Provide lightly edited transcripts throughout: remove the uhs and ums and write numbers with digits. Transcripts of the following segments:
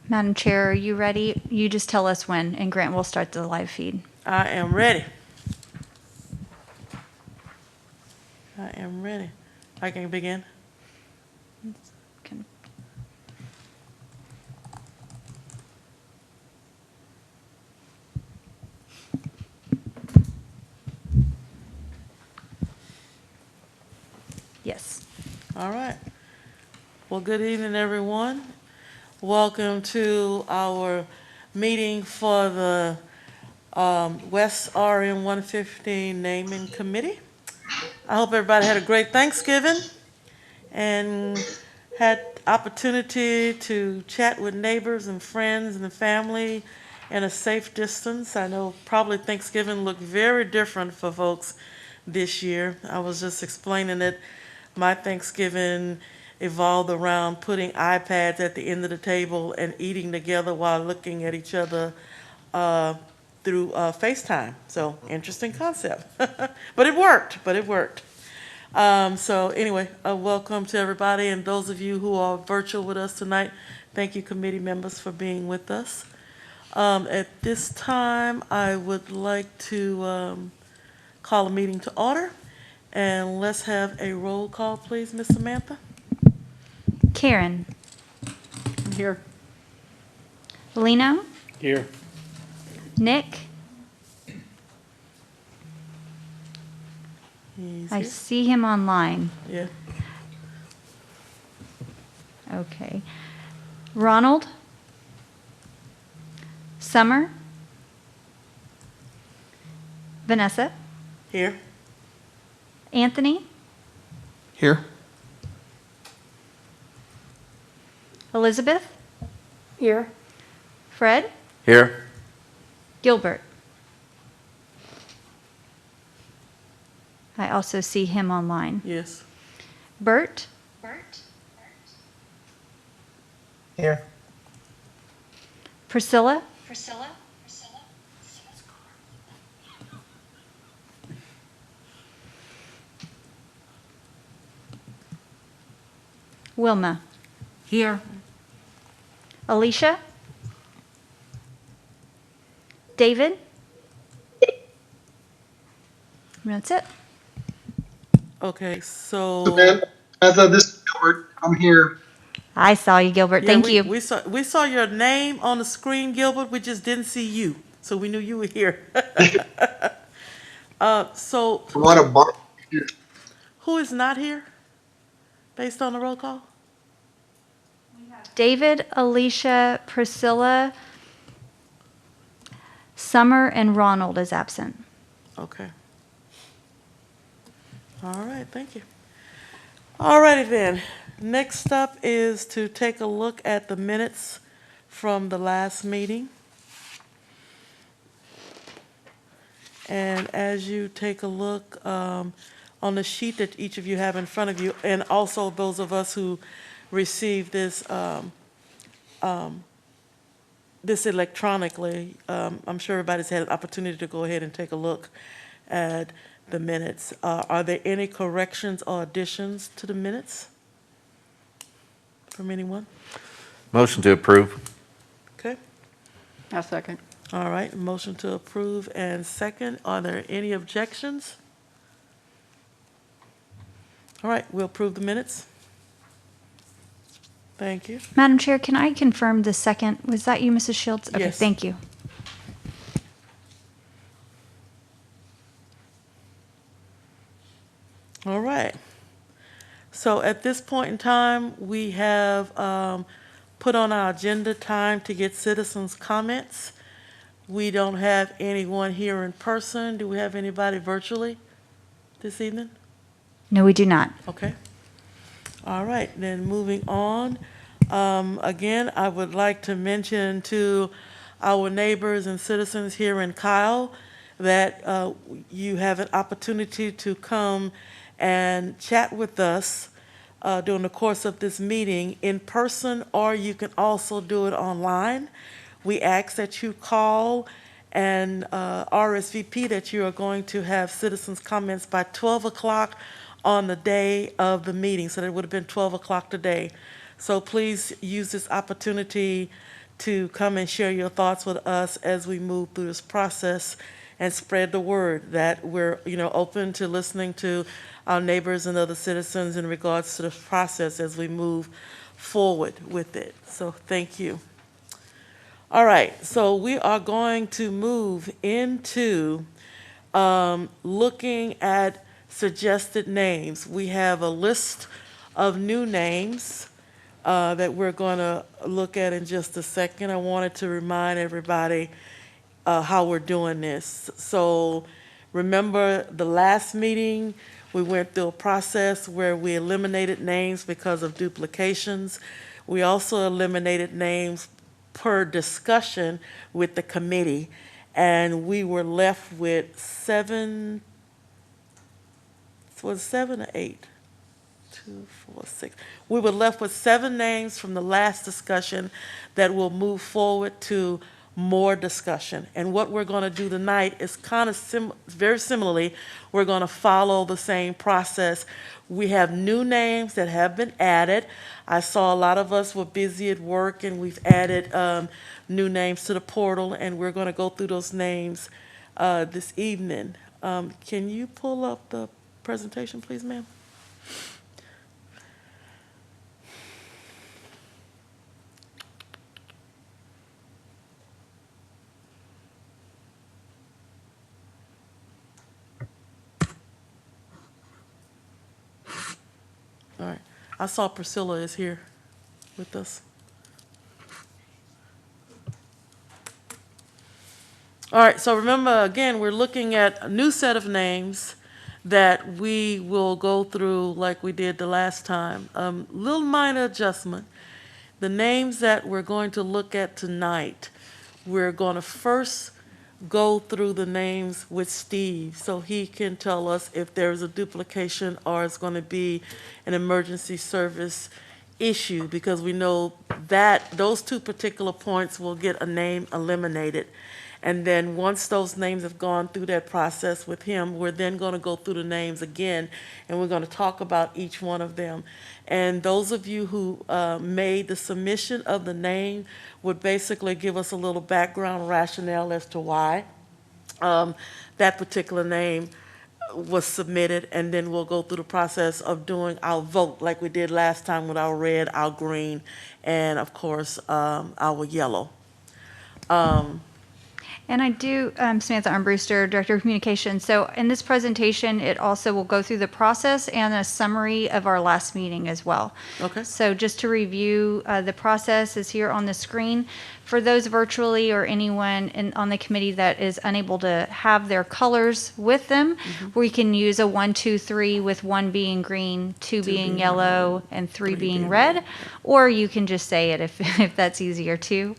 Madam Chair, are you ready? You just tell us when, and Grant will start the live feed. I am ready. I am ready. I can begin. Can- Yes. All right. Well, good evening, everyone. Welcome to our meeting for the West RM 115 Naming Committee. I hope everybody had a great Thanksgiving and had opportunity to chat with neighbors and friends and the family in a safe distance. I know probably Thanksgiving looked very different for folks this year. I was just explaining that my Thanksgiving evolved around putting iPads at the end of the table and eating together while looking at each other through FaceTime. So interesting concept, but it worked. So anyway, welcome to everybody, and those of you who are virtual with us tonight, thank you, committee members, for being with us. At this time, I would like to call a meeting to order, and let's have a roll call, please, Ms. Samantha. Karen. Here. Lino. Here. Nick. He's I here. see him online. Yeah. Okay. Ronald. Summer. Vanessa. Here. Anthony. Here. Elizabeth. Here. Fred. Here. Gilbert. I also see him online. Yes. Bert. Here. Priscilla. Wilma. Here. Alicia. David. That's it. Okay, so. Samantha, this is Gilbert. I'm here. I saw you, Gilbert. Yeah, Thank we, you. we saw your name on the screen, Gilbert. We just didn't see you, so we knew you were here. So What a bar. who is not here, based on the roll call? David, Alicia, Priscilla, Summer, and Ronald is absent. Okay. All right, thank you. All righty then. Next up is to take a look at the minutes from the last meeting. And as you take a look on the sheet that each of you have in front of you, and also those of us who received this this electronically, I'm sure everybody's had an opportunity to go ahead and take a look at the minutes. Are there any corrections or additions to the minutes from anyone? Motion to approve. Okay. I'll second. All right, motion to approve and second. Are there any objections? All right, we'll approve the minutes. Thank you. Madam Chair, can I confirm the second? Was that you, Mrs. Shields? Okay, Yes. thank you. All right. So at this point in time, we have put on our agenda time to get citizens' comments. We don't have anyone here in person. Do we have anybody virtually this evening? No, we do not. Okay. All right, then moving on. Again, I would like to mention to our neighbors and citizens here in Kyle that you have an opportunity to come and chat with us during the course of this meeting in person, or you can also do it online. We ask that you call and RSVP that you are going to have citizens' comments by 12 o'clock on the day of the meeting, so that would have been 12 o'clock today. So please use this opportunity to come and share your thoughts with us as we move through this process and spread the word that we're, open to listening to our neighbors and other citizens in regards to the process as we move forward with it. So thank you. All right, so we are going to move into looking at suggested names. We have a list of new names that we're going to look at in just a second. I wanted to remind everybody how we're doing this. So remember the last meeting, we went through a process where we eliminated names because of duplications. We also eliminated names per discussion with the committee, and we were left with 7 or 8? 2, 4, 6. We were left with 7 names from the last discussion that will move forward to more discussion. And what we're going to do tonight is kind of very similarly, we're going to follow the same process. We have new names that have been added. I saw a lot of us were busy at work, and we've added new names to the portal, and we're going to go through those names this evening. Can you pull up the presentation, please, ma'am? All right. I saw Priscilla is here with us. All right, so remember, again, we're looking at a new set of names that we will go through like we did the last time. Little minor adjustment. The names that we're going to look at tonight, we're going to first go through the names with Steve so he can tell us if there's a duplication or it's going to be an emergency service issue, because we know that those 2 particular points will get a name eliminated. And then once those names have gone through that process with him, we're then going to go through the names again, and we're going to talk about each one of them. And those of you who made the submission of the name would basically give us a little background rationale as to why that particular name was submitted, and then we'll go through the process of doing our vote like we did last time with our red, our green, and of course, our yellow. And I do, Samantha Armbruster, Director of Communications. So in this presentation, it also will go through the process and a summary of our last meeting as well. Okay. So just to review, the process is here on the screen. For those virtually or anyone on the committee that is unable to have their colors with them, we can use a 1, 2, 3 with 1 being green, 2 being yellow, and 3 being red. Or you can just say it if that's easier too.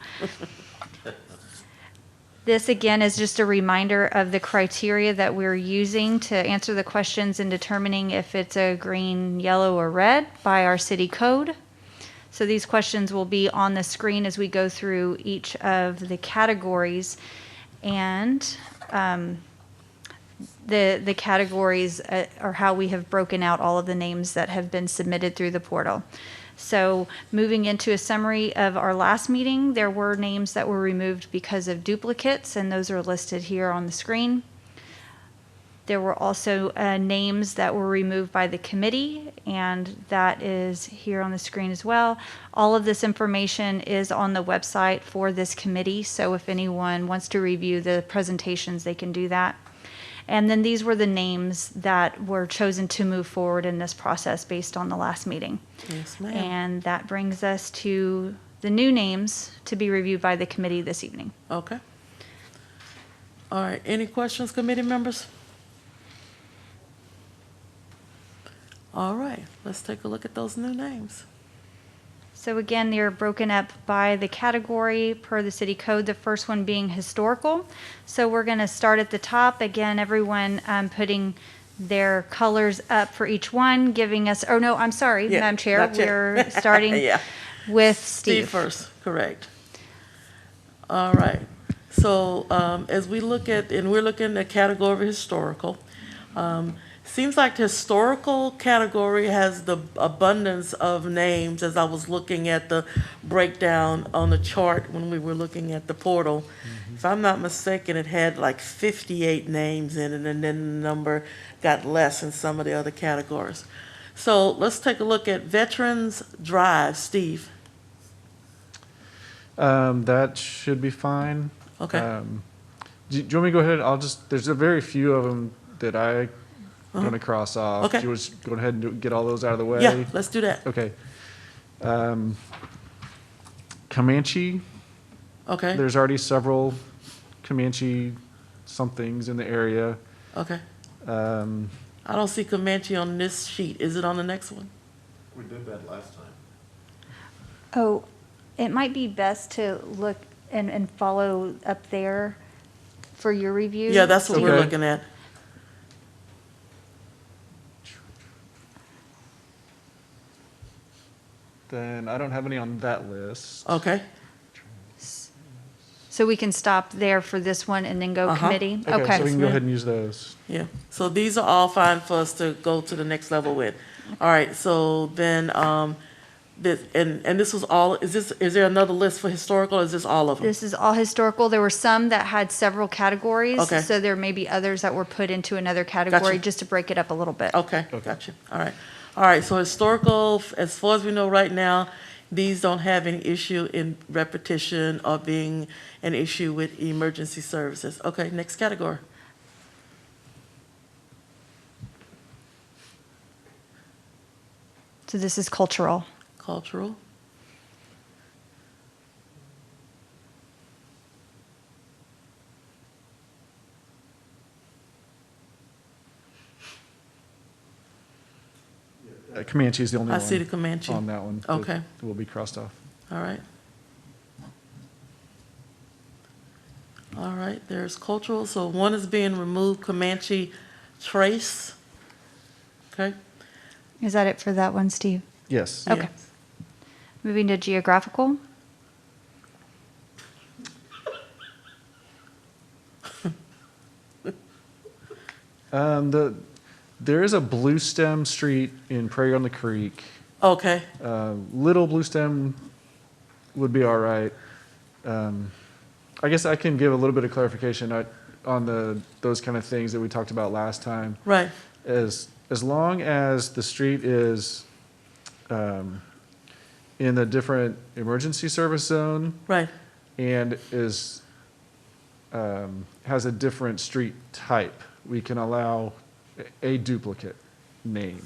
This, again, is just a reminder of the criteria that we're using to answer the questions in determining if it's a green, yellow, or red by our city code. So these questions will be on the screen as we go through each of the categories. And the categories are how we have broken out all of the names that have been submitted through the portal. So moving into a summary of our last meeting, there were names that were removed because of duplicates, and those are listed here on the screen. There were also names that were removed by the committee, and that is here on the screen as well. All of this information is on the website for this committee, so if anyone wants to review the presentations, they can do that. And then these were the names that were chosen to move forward in this process based on the last meeting. Yes, ma'am. And that brings us to the new names to be reviewed by the committee this evening. Okay. All right, any questions, committee members? All right, let's take a look at those new names. So again, they're broken up by the category per the city code, the first one being historical. So we're going to start at the top. Again, everyone putting their colors up for each one, giving us, oh no, I'm sorry, Yeah, Madam Chair, not yet. we're starting Yeah. with Steve Steve. first, correct. All right, so as we look at, and we're looking at category of historical, Seems like the historical category has the abundance of names as I was looking at the breakdown on the chart when we were looking at the portal. If I'm not mistaken, it had like 58 names in it, and then the number got less in some of the other categories. So let's take a look at Veterans Drive. Steve? That should be fine. Okay. Do you want me to go ahead? There's a very few of them that I'm going to cross off. Okay. Do you want to just go ahead and get all those out of the way? Yeah, let's do that. Okay. Comanche, Okay, there's already several Comanche somethings in the area. okay. Um, I don't see Comanche on this sheet. Is it on the next one? We did that last time. Oh, it might be best to look and follow up there for your review. Yeah, that's what we're Okay. looking at. Then I don't have any on that list. Okay, So we can stop there for this one and then go Uh-huh. committee? So we can ma'am. go ahead and use those. yeah. So these are all fine for us to go to the next level with. All right, so then, and this was all, is there another list for historical, or is this all of them? This is all historical. There were some that had several categories. Okay. So there may be others that were put into another category, Gotcha. just to break it up a little bit. Okay, gotcha. All right. All right, so historical, as far as we know right now, these don't have any issue in repetition or being an issue with emergency services. Okay, next category. So this is cultural. Cultural. Comanche is the only I one. see the Comanche. On that one. Okay. That will be crossed off. All right. All right, there's cultural, so one is being removed, Comanche trace. Okay? Is that it for that one, Steve? Yes. Okay. Yeah. Moving to geographical. There is a Blue Stem Street in Prairie on the Creek. Okay, Little Blue Stem would be all right. I guess I can give a little bit of clarification on those kind of things that we talked about last time. right, As long as the street is in a different emergency service zone right, and has a different street type, we can allow a duplicate name.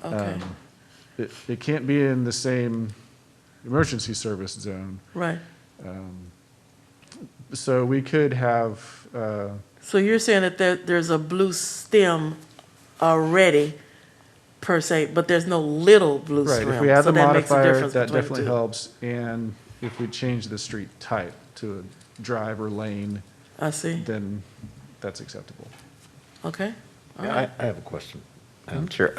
okay, It can't be in the same emergency service zone. right. So we could have, So you're saying that there's a blue stem already, per se, but there's no little blue right, stem? if we add so the that makes a modifier, difference that between the definitely two. helps. And if we change the street type to a drive or lane, I see, then that's acceptable. okay, all right. I have a question, Madam Chair.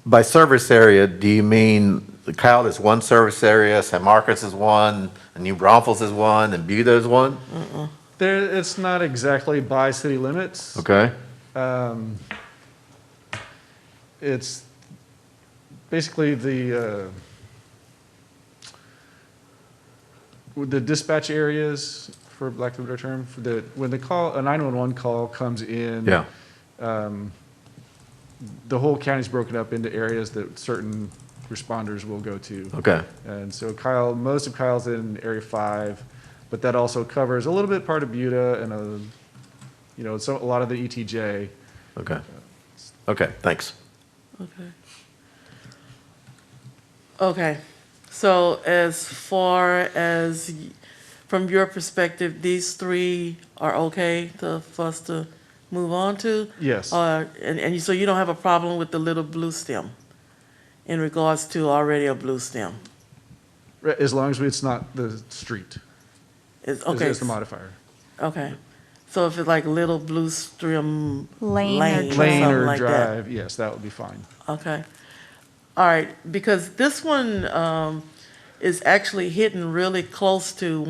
By service area, do you mean Kyle is one service area, San Marcos is one, and New Braunfels is one, and Buda is one? It's not exactly by city limits. Okay, It's basically the dispatch areas, for lack of a better term, when a 911 call comes in. yeah, The whole county's broken up into areas that certain responders will go to. okay, And so most of Kyle's in Area 5, but that also covers a little bit part of Buda and a lot of the ETJ. okay. Okay, thanks. Okay. Okay, so as far as, from your perspective, these three are okay for us to move on to? Yes. So you don't have a problem with the little blue stem in regards to already a blue stem? As long as it's not the street. Okay. Is the modifier. Okay, so if it's like little blue stem Lane or lane or drive. Lane something or like that? drive, yes, that would be fine. Okay. All right, because this one is actually hitting really close to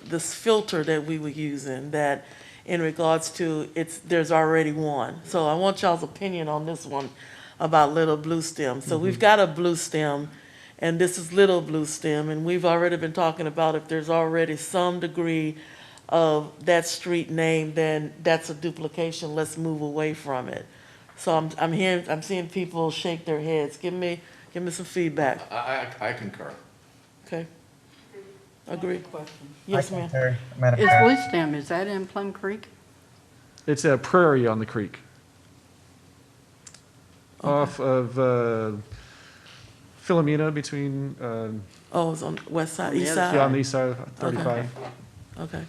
this filter that we were using, that in regards to there's already one. So I want y'all's opinion on this one about Little Blue Stem. So we've got a Blue Stem, and this is Little Blue Stem, and we've already been talking about if there's already some degree of that street name, then that's a duplication, let's move away from it. So I'm seeing people shake their heads. Give me some feedback, I concur. okay? Agree? Question. Yes, ma'am. Madam Is Chair. Blue Stem, is that in Plum Creek? It's a prairie on the creek. Off of Philomena between, Oh, it's on the west side, On the east other side? yeah, on the east side of 35. Okay.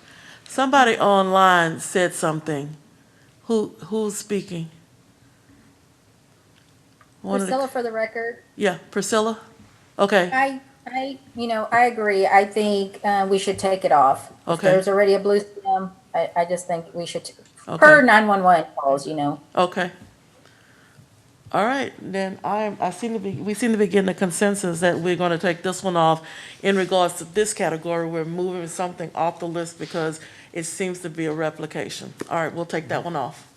Somebody online said something. Who's speaking? One of the- Priscilla, for the record, Yeah, Priscilla? Okay, I agree. I think we should take it off. If Okay. there's already a blue stem, I just think we should, Okay. per 911 calls, okay. All right, then we seem to be getting a consensus that we're gonna take this one off. In regards to this category, we're moving something off the list because it seems to be a replication. All right, we'll take that one off.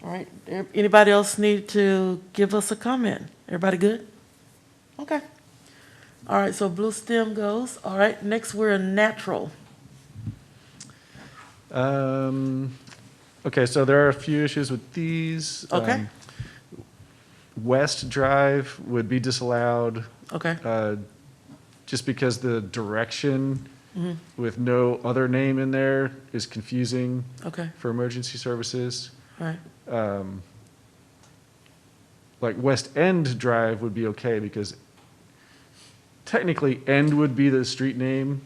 All right, anybody else need to give us a comment? Everybody good? Okay. All right, so Blue Stem goes. All right, next we're in natural. Okay, so there are a few issues with these. Okay. West Drive would be disallowed, Okay, just because the direction with no other name in there is confusing okay, for emergency services. all right, Like West End Drive would be okay because technically End would be the street name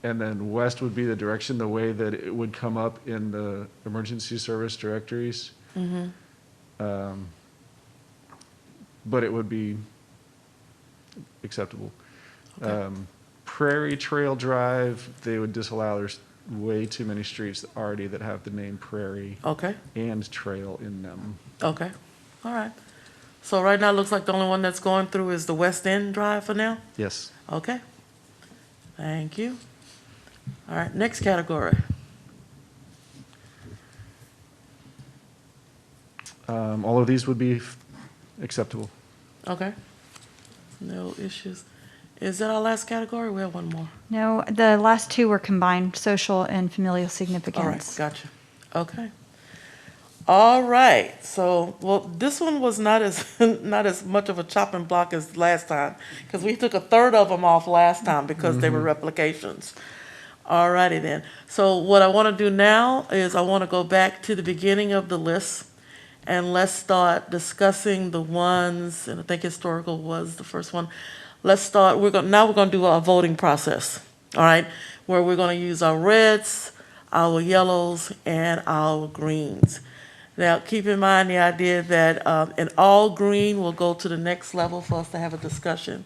and then West would be the direction, the way that it would come up in the emergency service directories. But it would be acceptable. Okay. Prairie Trail Drive, they would disallow. There's way too many streets already that have the name Prairie okay, and Trail in them. okay, all right. So right now, it looks like the only one that's going through is the West End Drive for now? Yes. Okay. Thank you. All right, next category. All of these would be acceptable. Okay. No issues. Is that our last category? We have one more. No, the last two were combined, social and familial All right, significance. gotcha. Okay. All right, so, well, this one was not as, not as much of a chopping block as last time, because we took a third of them off last time because they were replications. All righty then. So what I want to do now is I want to go back to the beginning of the list, and let's start discussing the ones, and I think historical was the first one. Let's start, now we're going to do our voting process, all right? Where we're going to use our reds, our yellows, and our greens. Now, keep in mind the idea that an all green will go to the next level for us to have a discussion.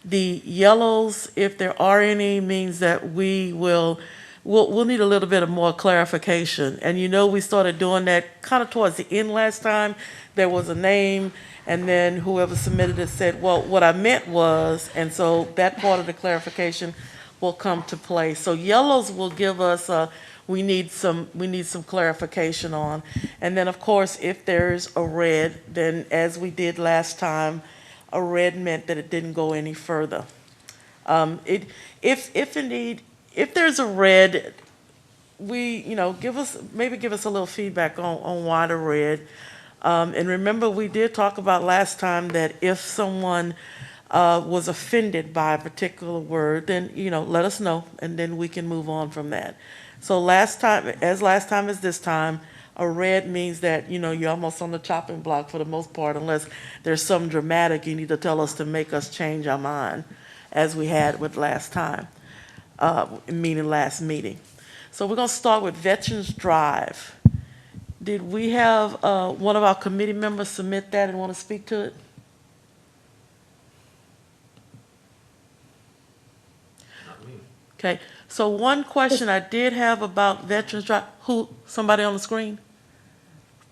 The yellows, if there are any, means that we'll need a little bit of more clarification. And we started doing that kind of towards the end last time. There was a name, and then whoever submitted it said, well, what I meant was, and so that part of the clarification will come to play. So yellows will give us we need some clarification on. And then, of course, if there's a red, then as we did last time, a red meant that it didn't go any further. If indeed, if there's a red, give us a little feedback on why the red. And remember, we did talk about last time that if someone was offended by a particular word, then, let us know, and then we can move on from that. So last time as this time, a red means that, you're almost on the chopping block for the most part, unless there's some dramatic you need to tell us to make us change our mind, as we had with last time, meaning last meeting. So we're going to start with Veterans Drive. Did we have one of our committee members submit that and want to speak to it? Okay, so one question I did have about Veterans Drive, somebody on the screen?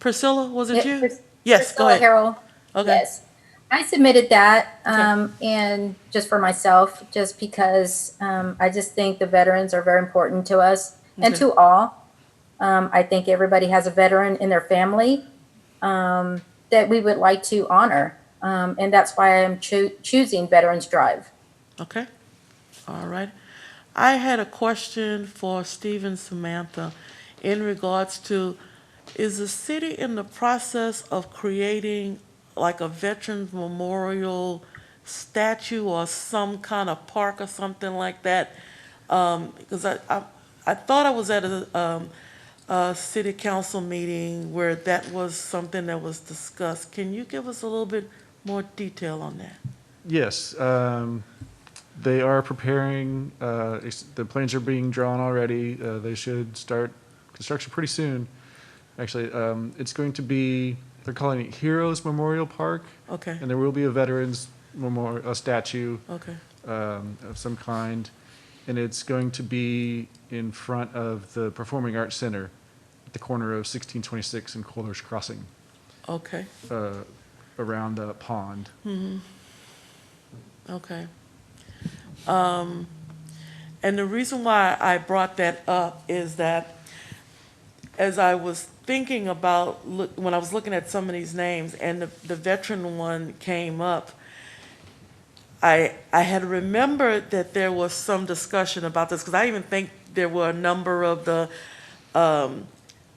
Priscilla, was it you? Yes, go Priscilla ahead. Harrell. Okay. Yes. I submitted that, Okay. and just for myself, just because I just think the veterans are very important to us and Okay. to all. I think everybody has a veteran in their family that we would like to honor. And that's why I'm choosing Veterans Drive. Okay, all right. I had a question for Steve and Samantha in regards to, is the city in the process of creating like a Veterans Memorial statue or some kind of park or something like that? Because I thought I was at a city council meeting where that was something that was discussed. Can you give us a little bit more detail on that? Yes, they are preparing, the plans are being drawn already. They should start construction pretty soon. Actually, it's going to be, they're calling it Heroes Memorial Park. Okay, And there will be a veterans memorial, a statue okay, of some kind. And it's going to be in front of the Performing Arts Center at the corner of 1626 and Coulter's Crossing, okay, around the pond. okay. And the reason why I brought that up is that as I was thinking about, when I was looking at some of these names and the veteran one came up, I had remembered that there was some discussion about this, because I even think there were a number of the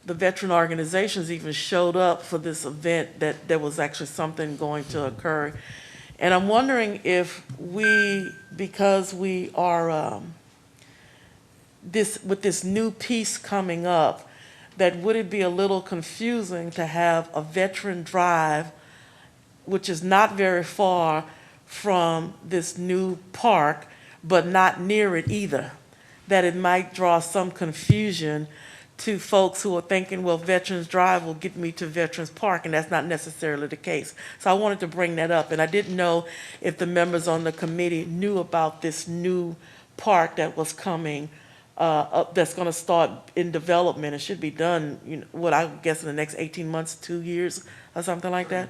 veteran organizations even showed up for this event, that there was actually something going to occur. And I'm wondering if we, because we are with this new piece coming up, that would it be a little confusing to have a veteran drive, which is not very far from this new park, but not near it either? That it might draw some confusion to folks who are thinking, well, Veterans Drive will get me to Veterans Park, and that's not necessarily the case. So I wanted to bring that up, and I didn't know if the members on the committee knew about this new park that was coming up, that's going to start in development. It should be done, you know, what I guess in the next 18 months, 2 years, or something like that?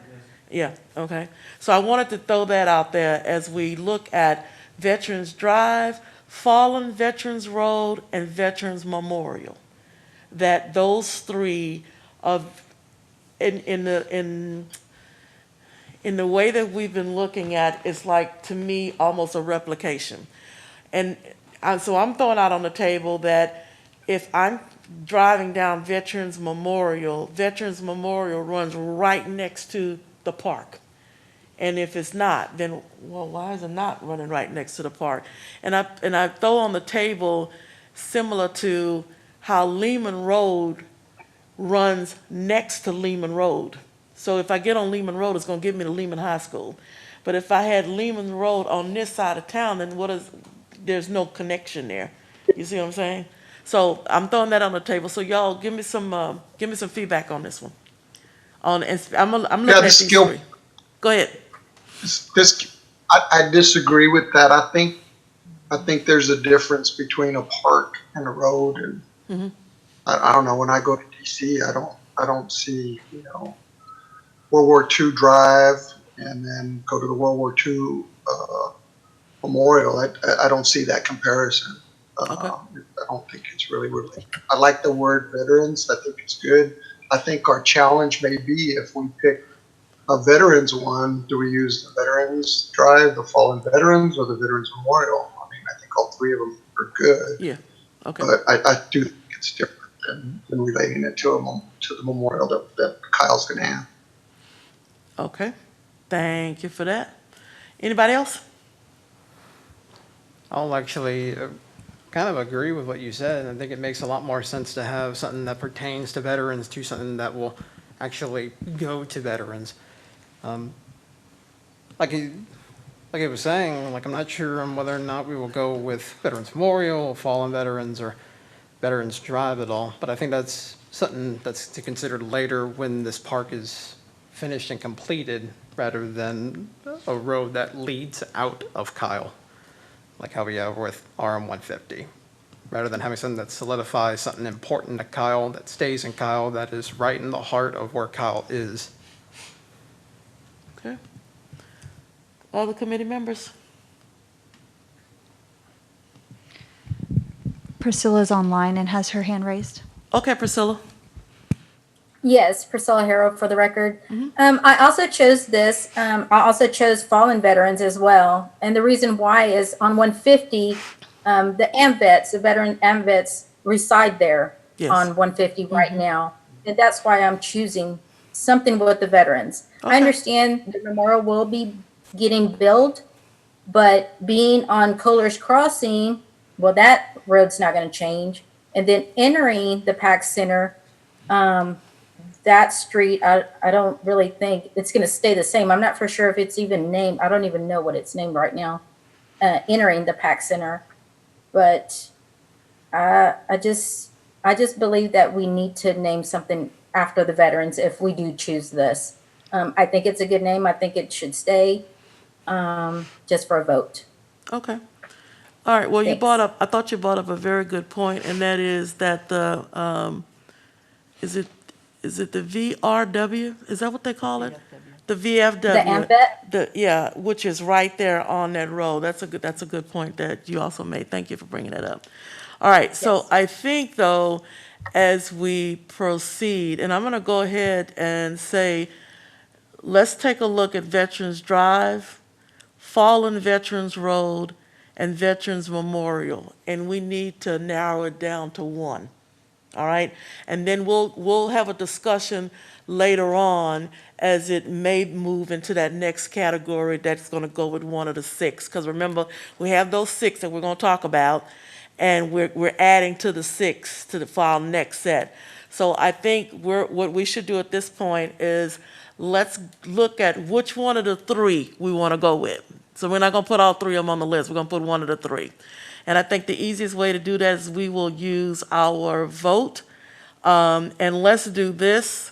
Yeah, okay. So I wanted to throw that out there as we look at Veterans Drive, Fallen Veterans Road, and Veterans Memorial. That those three of, in the way that we've been looking at, it's like, to me, almost a replication. And so I'm throwing out on the table that if I'm driving down Veterans Memorial runs right next to the park. And if it's not, then, well, why is it not running right next to the park? And I throw on the table, similar to how Lehman Road runs next to Lehman Road. So if I get on Lehman Road, it's gonna give me to Lehman High School. But if I had Lehman Road on this side of town, then there's no connection there. You see what I'm saying? So I'm throwing that on the table. So y'all, give me some feedback on this one. I'm looking at this these skill- three. Go ahead. I disagree with that. I think there's a difference between a park and a road, and I don't know. When I go to DC, I don't see, World War II Drive and then go to the World War II Memorial. I don't see that comparison. Okay. I don't think it's really. I like the word veterans. I think it's good. I think our challenge may be, if we pick a veterans one, do we use the Veterans Drive, the Fallen Veterans, or the Veterans Memorial? I mean, I think all three of them are good. Yeah. Okay. But I do think it's different than relating it to the memorial that Kyle's going to have. Okay. Thank you for that. Anybody else? I'll actually kind of agree with what you said. I think it makes a lot more sense to have something that pertains to veterans to something that will actually go to veterans. Like I was saying, I'm not sure on whether or not we will go with Veterans Memorial, Fallen Veterans, or Veterans Drive at all. But I think that's something that's to consider later when this park is finished and completed, rather than a road that leads out of Kyle, like how we have with RM 150. Rather than having something that solidifies something important to Kyle, that stays in Kyle, that is right in the heart of where Kyle is. Okay. Other committee members? Priscilla's online and has her hand raised. Okay, Priscilla. Yes, Priscilla Harrow for the record. I also chose this. I also chose fallen veterans as well. And the reason why is on 150, the AMVETS, the veteran AMVETS reside there Yes. on 150 right now. And that's why I'm choosing something with the veterans. Okay. I understand the memorial will be getting built, but being on Kohler's Crossing, well, that road's not going to change. And then entering the PAC Center, that street, I don't really think it's going to stay the same. I'm not for sure if it's even named. I don't even know what it's named right now, entering the PAC Center. But I just believe that we need to name something after the veterans if we do choose this. I think it's a good name. I think it should stay, just for a vote. Okay. All right, well, Thanks. I thought you brought up a very good point, and that is that is it the VRW? Is that what they call it? The VFW. The AMVET? Yeah, which is right there on that road. That's a good point that you also made. Thank you for bringing that up. All right, so Yes. I think, though, as we proceed, and I'm going to go ahead and say, let's take a look at Veterans Drive, Fallen Veterans Road, and Veterans Memorial, and we need to narrow it down to one. All right, and then we'll have a discussion later on as it may move into that next category that's going to go with one of the six. Because remember, we have those six that we're going to talk about, and we're adding to the six for our next set. So I think what we should do at this point is let's look at which one of the three we want to go with. So we're not going to put all three of them on the list. We're going to put one of the three. And I think the easiest way to do that is we will use our vote. And let's do this.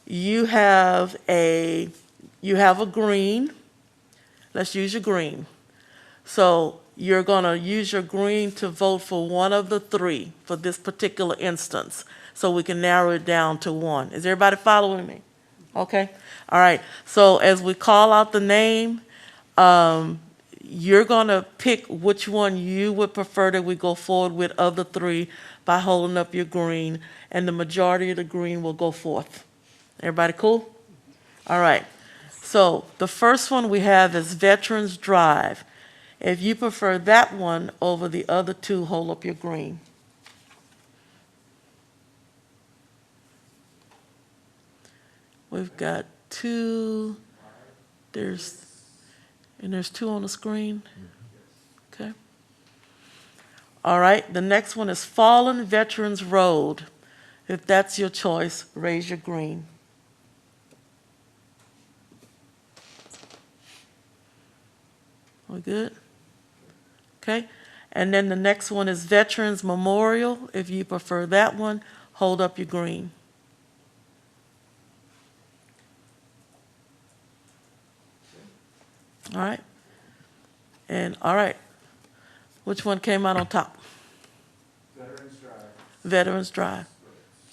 You have a green. Let's use your green. So you're going to use your green to vote for one of the three for this particular instance, so we can narrow it down to one. Is everybody following me? Okay. All right. So as we call out the name, you're going to pick which one you would prefer that we go forward with of the three by holding up your green, and the majority of the green will go forth. Everybody cool? All right. So the first one we have is Veterans Drive. If you prefer that one over the other two, hold up your green. We've got two. There's two on the screen. Okay. All right, the next one is Fallen Veterans Road. If that's your choice, raise your green. We good? Okay. And then the next one is Veterans Memorial. If you prefer that one, hold up your green. All right. And all right. Which one came out on top? Veterans Drive. Veterans Drive.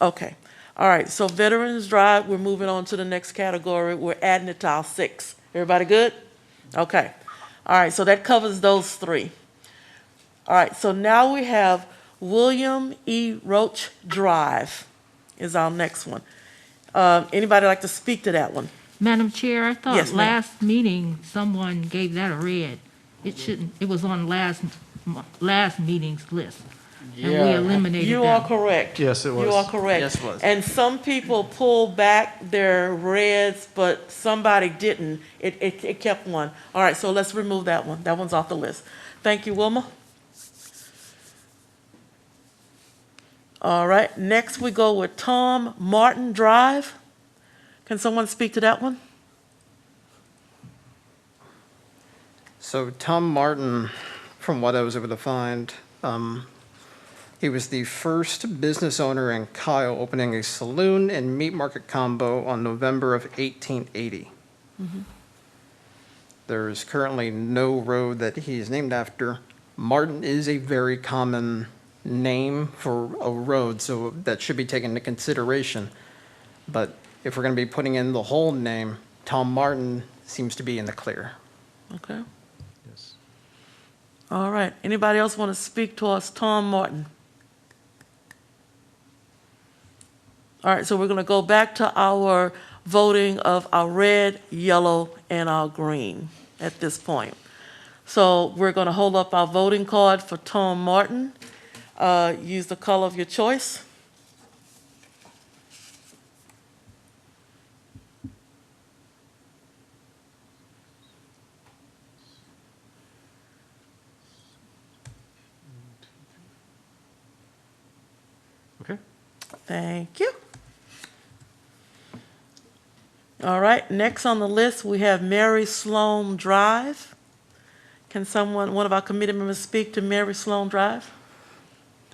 Okay. All right. So Veterans Drive, we're moving on to the next category. We're adding it to our six. Everybody good? Okay. All right. So that covers those three. All right. So now we have William E. Roach Drive is our next one. Anybody like to speak to that one? Madam Chair, I thought Yes, ma'am. last meeting, someone gave that a red. It was on last meeting's list. And we eliminated You are that. correct. Yes, it was. You are correct. Yes, it was. And some people pulled back their reds, but somebody didn't. It kept one. All right, so let's remove that one. That one's off the list. Thank you, Wilma. All right, next we go with Tom Martin Drive. Can someone speak to that one? So Tom Martin, from what I was able to find, he was the first business owner in Kyle opening a saloon and meat market combo on November of 1880. There's currently no road that he is named after. Martin is a very common name for a road, so that should be taken into consideration. But if we're going to be putting in the whole name, Tom Martin seems to be in the clear. Okay. Yes. All right. Anybody else want to speak to us? Tom Martin. All right, so we're going to go back to our voting of our red, yellow, and our green at this point. So we're going to hold up our voting card for Tom Martin. Use the color of your choice. Okay. Thank you. All right, next on the list, we have Mary Sloan Drive. Can someone, one of our committee members, speak to Mary Sloan Drive?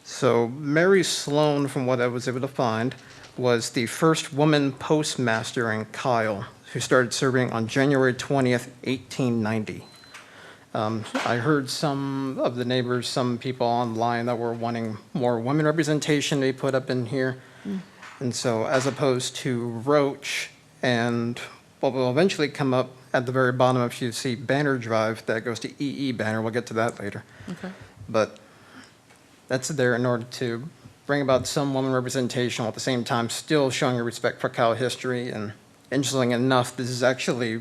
So Mary Sloan, from what I was able to find, was the first woman postmaster in Kyle, who started serving on January 20th, 1890. I heard some of the neighbors, some people online that were wanting more women representation to be put up in here. And so as opposed to Roach and what will eventually come up at the very bottom, if you see Banner Drive, that goes to EE Banner. We'll get to that later. Okay. But that's there in order to bring about some woman representation while at the same time still showing a respect for Kyle history. And interestingly enough, this is actually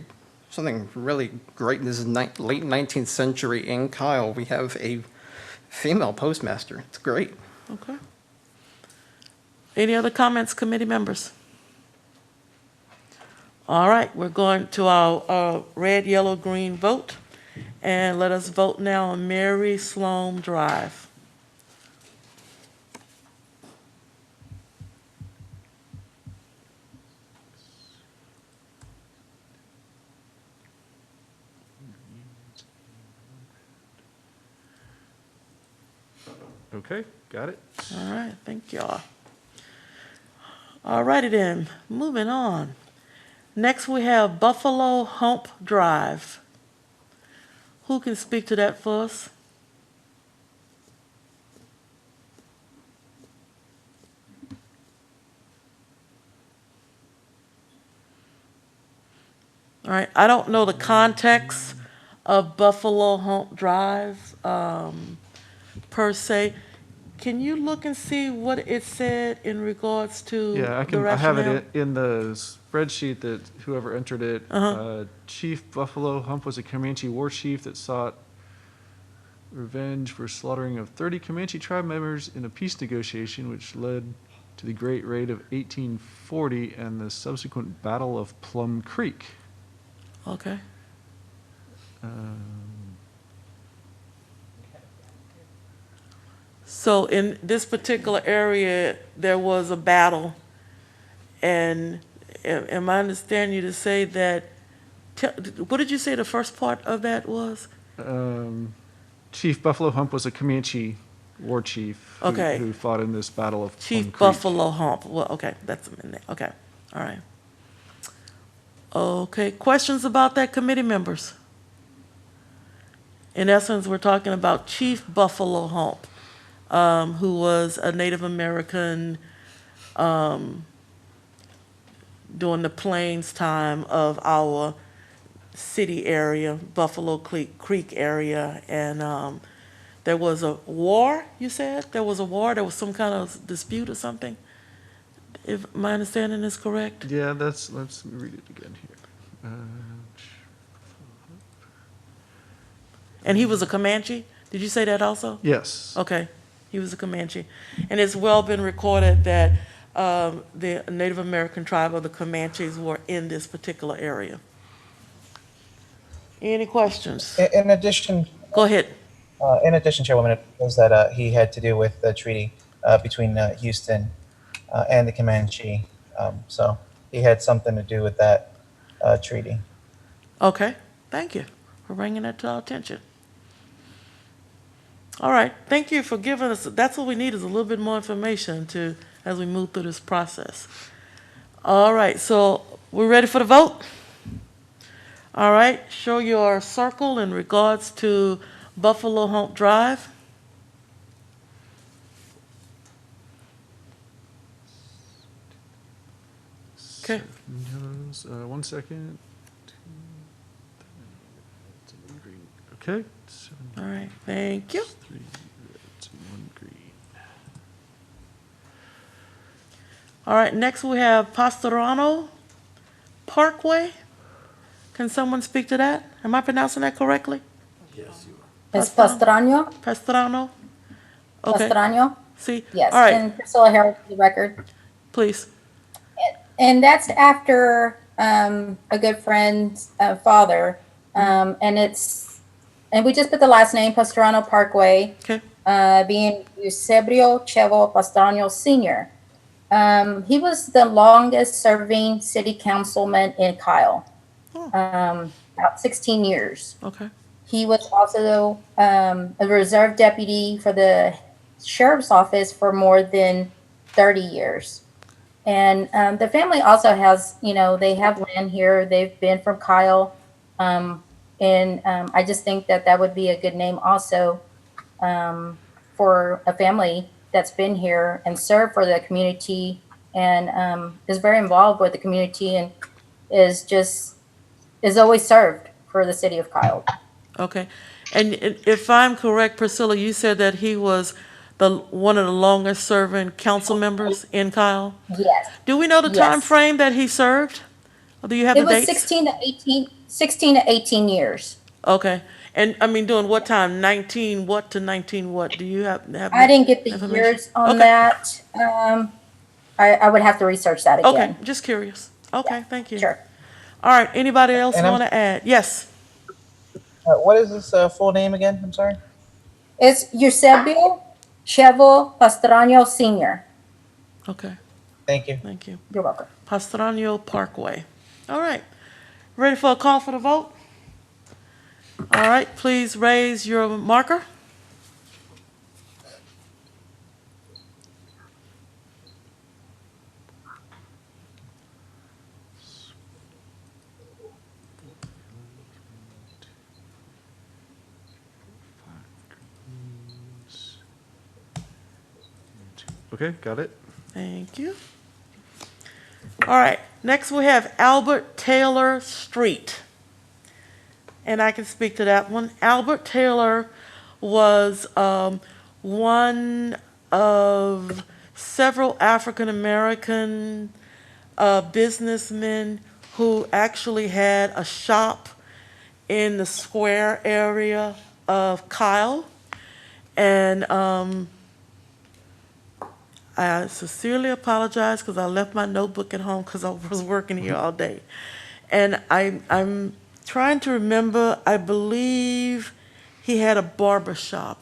something really great. This is late 19th century in Kyle. We have a female postmaster. It's great. Okay. Any other comments, committee members? All right, we're going to our red, yellow, green vote. And let us vote now on Mary Sloan Drive. Okay, got it. All right, thank y'all. All righty then, moving on. Next we have Buffalo Hump Drive. Who can speak to that for us? All right, I don't know the context of Buffalo Hump Drive per se. Can you look and see what it said in regards to Yeah, the I have rationale? it in the spreadsheet that whoever entered it. Chief Buffalo Hump was a Comanche war chief that sought revenge for slaughtering of 30 Comanche tribe members in a peace negotiation, which led to the Great Raid of 1840 and the subsequent Battle of Plum Creek. Okay. So in this particular area, there was a battle, and am I understanding you to say that, what did you say the first part of that was? Chief Buffalo Hump was a Comanche war chief Okay. who fought in this Battle of Plum Chief Creek. Buffalo Hump, well, okay, that's in there, okay, all right. Okay, questions about that, committee members? In essence, we're talking about Chief Buffalo Hump, who was a Native American during the plains time of our city area, Buffalo Creek area, and there was a war, you said? There was a war, there was some kind of dispute or something? If my understanding is correct? Yeah, let's read it again here. And he was a Comanche? Did you say that also? Yes. Okay, he was a Comanche. And it's well been recorded that the Native American tribe of the Comanches were in this particular area. Any questions? In addition, Go ahead. Chairwoman, it was that he had to do with the treaty between Houston and the Comanche. So he had something to do with that treaty. Okay, thank you for bringing that to our attention. All right, thank you for giving us, that's what we need, is a little bit more information to, as we move through this process. All right, so we're ready for the vote? All right, show your circle in regards to Buffalo Hump Drive. Okay. 1 second. Okay. All right, thank you. 3 reds and 1 green. All right, next we have Pastorano Parkway. Can someone speak to that? Am I pronouncing that correctly? It's Pastrano, Pastrano? Okay, Pastrano, see, all yes, right, and Priscilla Harold for the record. please. And that's after a good friend's father. And we just put the last name, Pastrano Parkway, Okay, being Eusebio Chevo Pastrano Sr. He was the longest serving city councilman in Kyle, about 16 years. okay, He was also a reserve deputy for the sheriff's office for more than 30 years. And the family also has, they have land here. They've been from Kyle. I just think that that would be a good name also for a family that's been here and served for the community and is very involved with the community and is always served for the city of Kyle. okay. And if I'm correct, Priscilla, you said that he was one of the longest serving council members in Kyle? Yes. Do we know the time Yes. frame that he served? Or do you have It the was dates? 16 to 18 years. Okay, and I mean, during what time? 19 what to 19 what? Do you have I didn't get the information? years on Okay. that. I would have to research that Okay, again. just curious. Okay, thank you. Sure. All right, anybody else And I'm- want to add? Yes, What is this full name again? I'm sorry. It's Eusebio Chevo Pastrano Sr. okay, Thank you. thank you. You're welcome. Pastrano Parkway. All right, ready for a call for the vote? All right, please raise your marker. Okay, got it. Thank you. All right, next we have Albert Taylor Street. And I can speak to that one. Albert Taylor was one of several African-American businessmen who actually had a shop in the square area of Kyle. And I sincerely apologize because I left my notebook at home because I was working here all day. And I'm trying to remember, I believe he had a barber shop.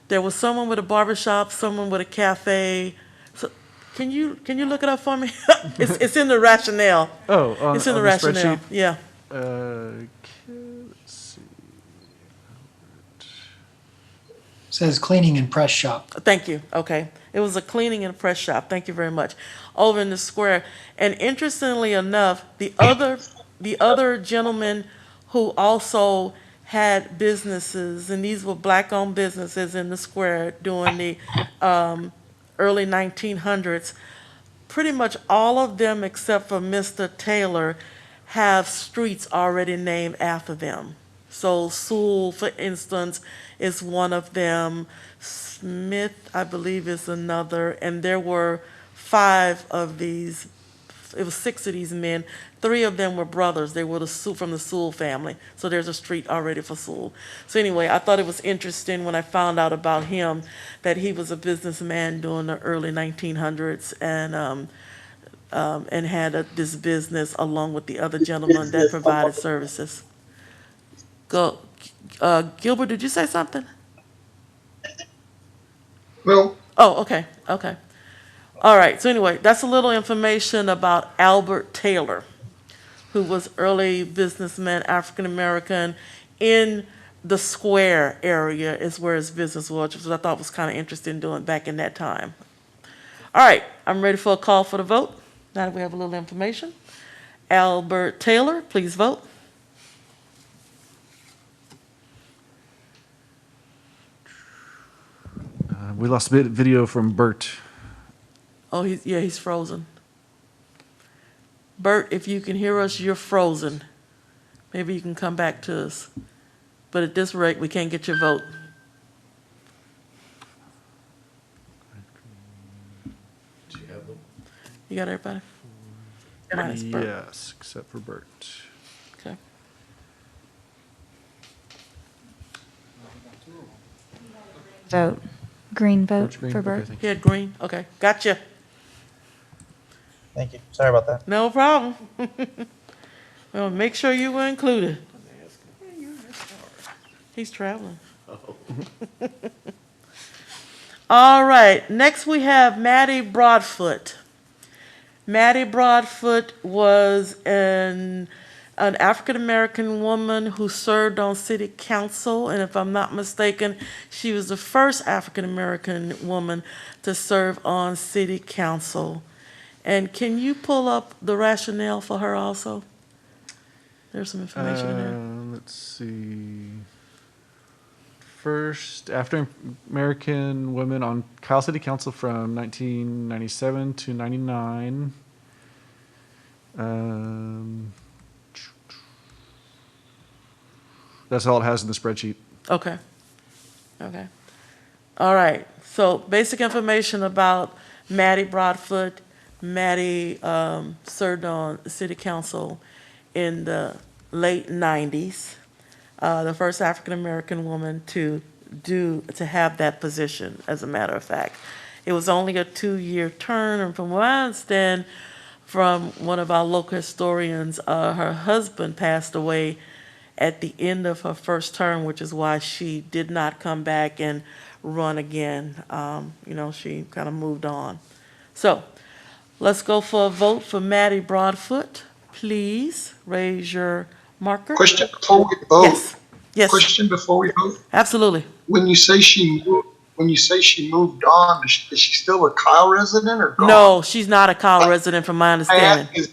There was someone with a barber shop, someone with a cafe. So can you look it up for me? It's in the rationale. Oh, It's in on the the rationale, spreadsheet? yeah. Okay, let's see. Says cleaning and press shop. Thank you. Okay. It was a cleaning and press shop. Thank you very much. Over in the square. And interestingly enough, the other gentleman who also had businesses, and these were black-owned businesses in the square during the early 1900s, pretty much all of them except for Mr. Taylor have streets already named after them. So Sewell, for instance, is one of them. Smith, I believe, is another. And there were 5 of these. It was 6 of these men. 3 of them were brothers. They were from the Sewell family. So there's a street already for Sewell. So anyway, I thought it was interesting when I found out about him that he was a businessman during the early 1900s and had this business along with the other gentleman that provided services. Go, Gilbert, did you say something? No, Oh, okay, okay. All right, so anyway, that's a little information about Albert Taylor, who was early businessman, African-American, in the square area is where his business was, which I thought was kind of interesting doing back in that time. All right, I'm ready for a call for the vote. Now that we have a little information. Albert Taylor, please vote. We lost a bit of video from Bert. Oh, he's frozen. Bert, if you can hear us, you're frozen. Maybe you can come back to us. But at this rate, we can't get your vote. You got everybody? Minus Bert. Yes, except for Bert. Okay. Vote. Green vote Bert's green. for Okay, Bert. thank He you. had green. Okay, gotcha. Thank you. Sorry about that. No problem. Well, make sure you were included. He's traveling. All right, next we have Maddie Broadfoot. Maddie Broadfoot was an African-American woman who served on city council, and if I'm not mistaken, she was the first African-American woman to serve on city council. And can you pull up the rationale for her also? There's some information in there. Let's see. First African-American woman on Kyle City Council from 1997 to 99. That's all it has in the spreadsheet. Okay. Okay. All right. So basic information about Maddie Broadfoot. Maddie served on city council in the late 90s. The first African-American woman to have that position, as a matter of fact. It was only a 2-year term, and from what I understand from one of our local historians, her husband passed away at the end of her first term, which is why she did not come back and run again. She kind of moved on. So let's go for a vote for Maddie Broadfoot. Please raise your marker. Question before we vote. Yes, yes, Question before we vote. absolutely. When you say she moved on, is she still a Kyle resident or gone? No, she's not a Kyle resident from my I understanding. ask is,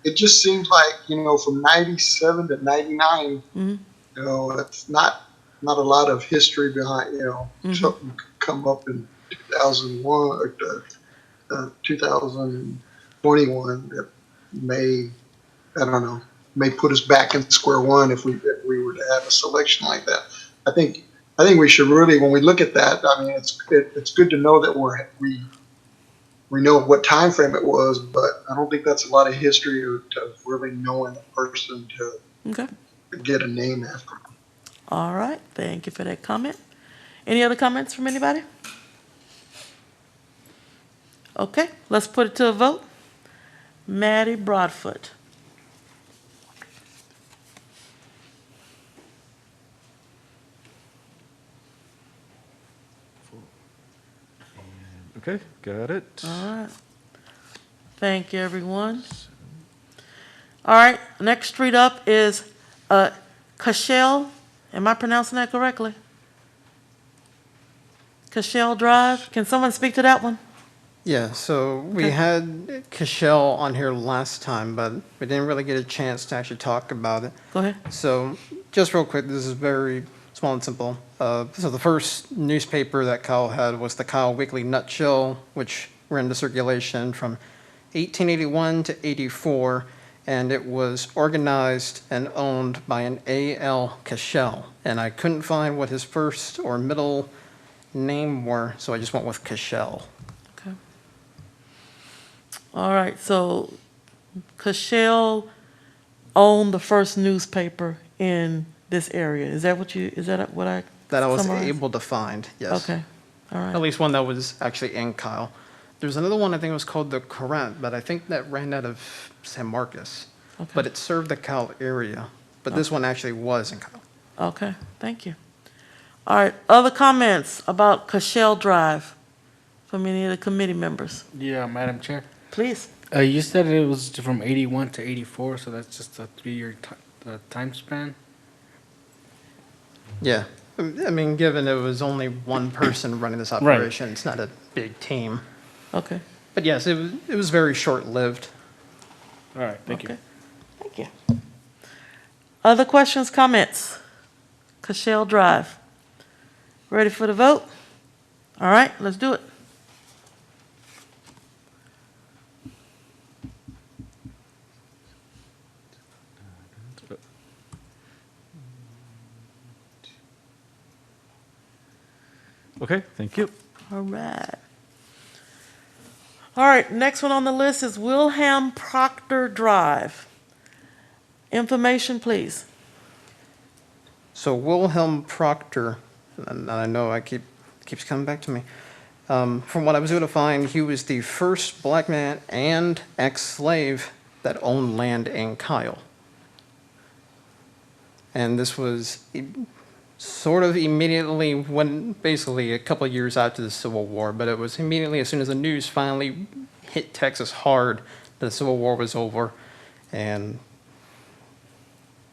it just seems like, from 97 to 99, it's not a lot of history behind, something could come up in 2001 or 2021 that may, I don't know, may put us back in square one if we were to have a selection like that. I think we should really, when we look at that, I mean, it's good to know that we know what time frame it was, but I don't think that's a lot of history to really knowing a person to Okay. get a name after. All right, thank you for that comment. Any other comments from anybody? Okay, let's put it to a vote. Maddie Broadfoot. Okay, got it. All right. Thank you, everyone. All right, next street up is Cashel. Am I pronouncing that correctly? Cashel Drive. Can someone speak to that one? Yeah, so we Okay. had Cashel on here last time, but we didn't really get a chance to actually talk about it. Go ahead. So just real quick, this is very small and simple. So the first newspaper that Kyle had was the Kyle Weekly Nutshell, which ran into circulation from 1881 to 84, and it was organized and owned by an A.L. Cashel. And I couldn't find what his first or middle name were, so I just went with Cashel. Okay. All right, so Cashel owned the first newspaper in this area. Is that what I That I was summarized? able to find, yes. Okay, all At right. least one that was actually in Kyle. There's another one, I think it was called the Courant, but I think that ran out of San Marcos. Okay. But it served the Kyle area. But this one actually was in Kyle. Okay, thank you. All right, other comments about Cashel Drive from any of the committee members? Yeah, Madam Chair. Please. You said it was from 81 to 84, so that's just a 3-year time span? Yeah. I mean, given it was only one person running this Right. operation, it's not a big team. Okay, But yes, it was very short-lived. All right, thank you. okay, thank you. Other questions, comments? Cashel Drive. Ready for the vote? All right, let's do it. Okay, thank you. All right. All right, next one on the list is Wilhelm Proctor Drive. Information, please. So Wilhelm Proctor, and I know keeps coming back to me. From what I was able to find, he was the first black man and ex-slave that owned land in Kyle. And this was sort of immediately when, basically a couple of years after the Civil War, but it was immediately as soon as the news finally hit Texas hard that the Civil War was over. And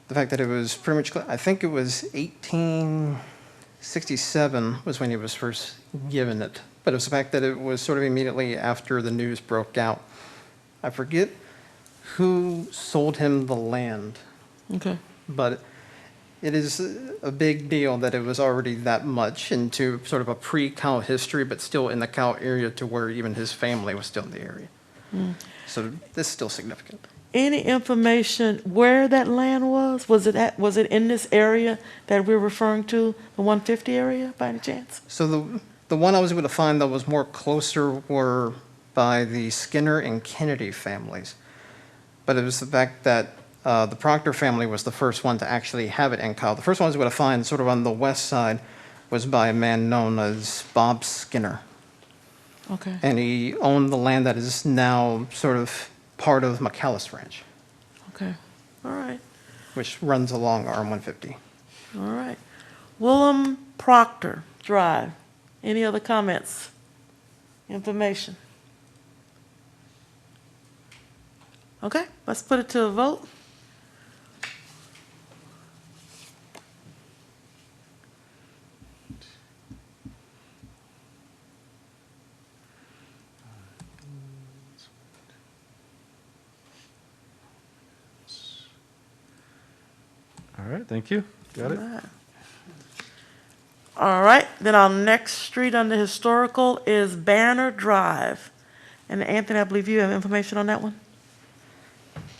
the fact that it was pretty much, I think it was 1867 was when he was first given it. But it was the fact that it was sort of immediately after the news broke out. I forget who sold him the land, Okay. but it is a big deal that it was already that much into sort of a pre-Cal history, but still in the Cal area to where even his family was still in the area. So this is still significant. Any information where that land was? Was it in this area that we're referring to, the 150 area, by any chance? So the one I was able to find that was more closer were by the Skinner and Kennedy families. But it was the fact that the Proctor family was the first one to actually have it in Kyle. The first one I was able to find sort of on the west side was by a man known as Bob Skinner. Okay. And he owned the land that is now sort of part of McAllis Ranch, Okay. All right. which runs along RM-150. All right. Willem Proctor Drive. Any other comments? Information? Okay, let's put it to a vote. All right, thank you. Got it. All right, then our next street under historical is Banner Drive. And Anthony, I believe you have information on that one?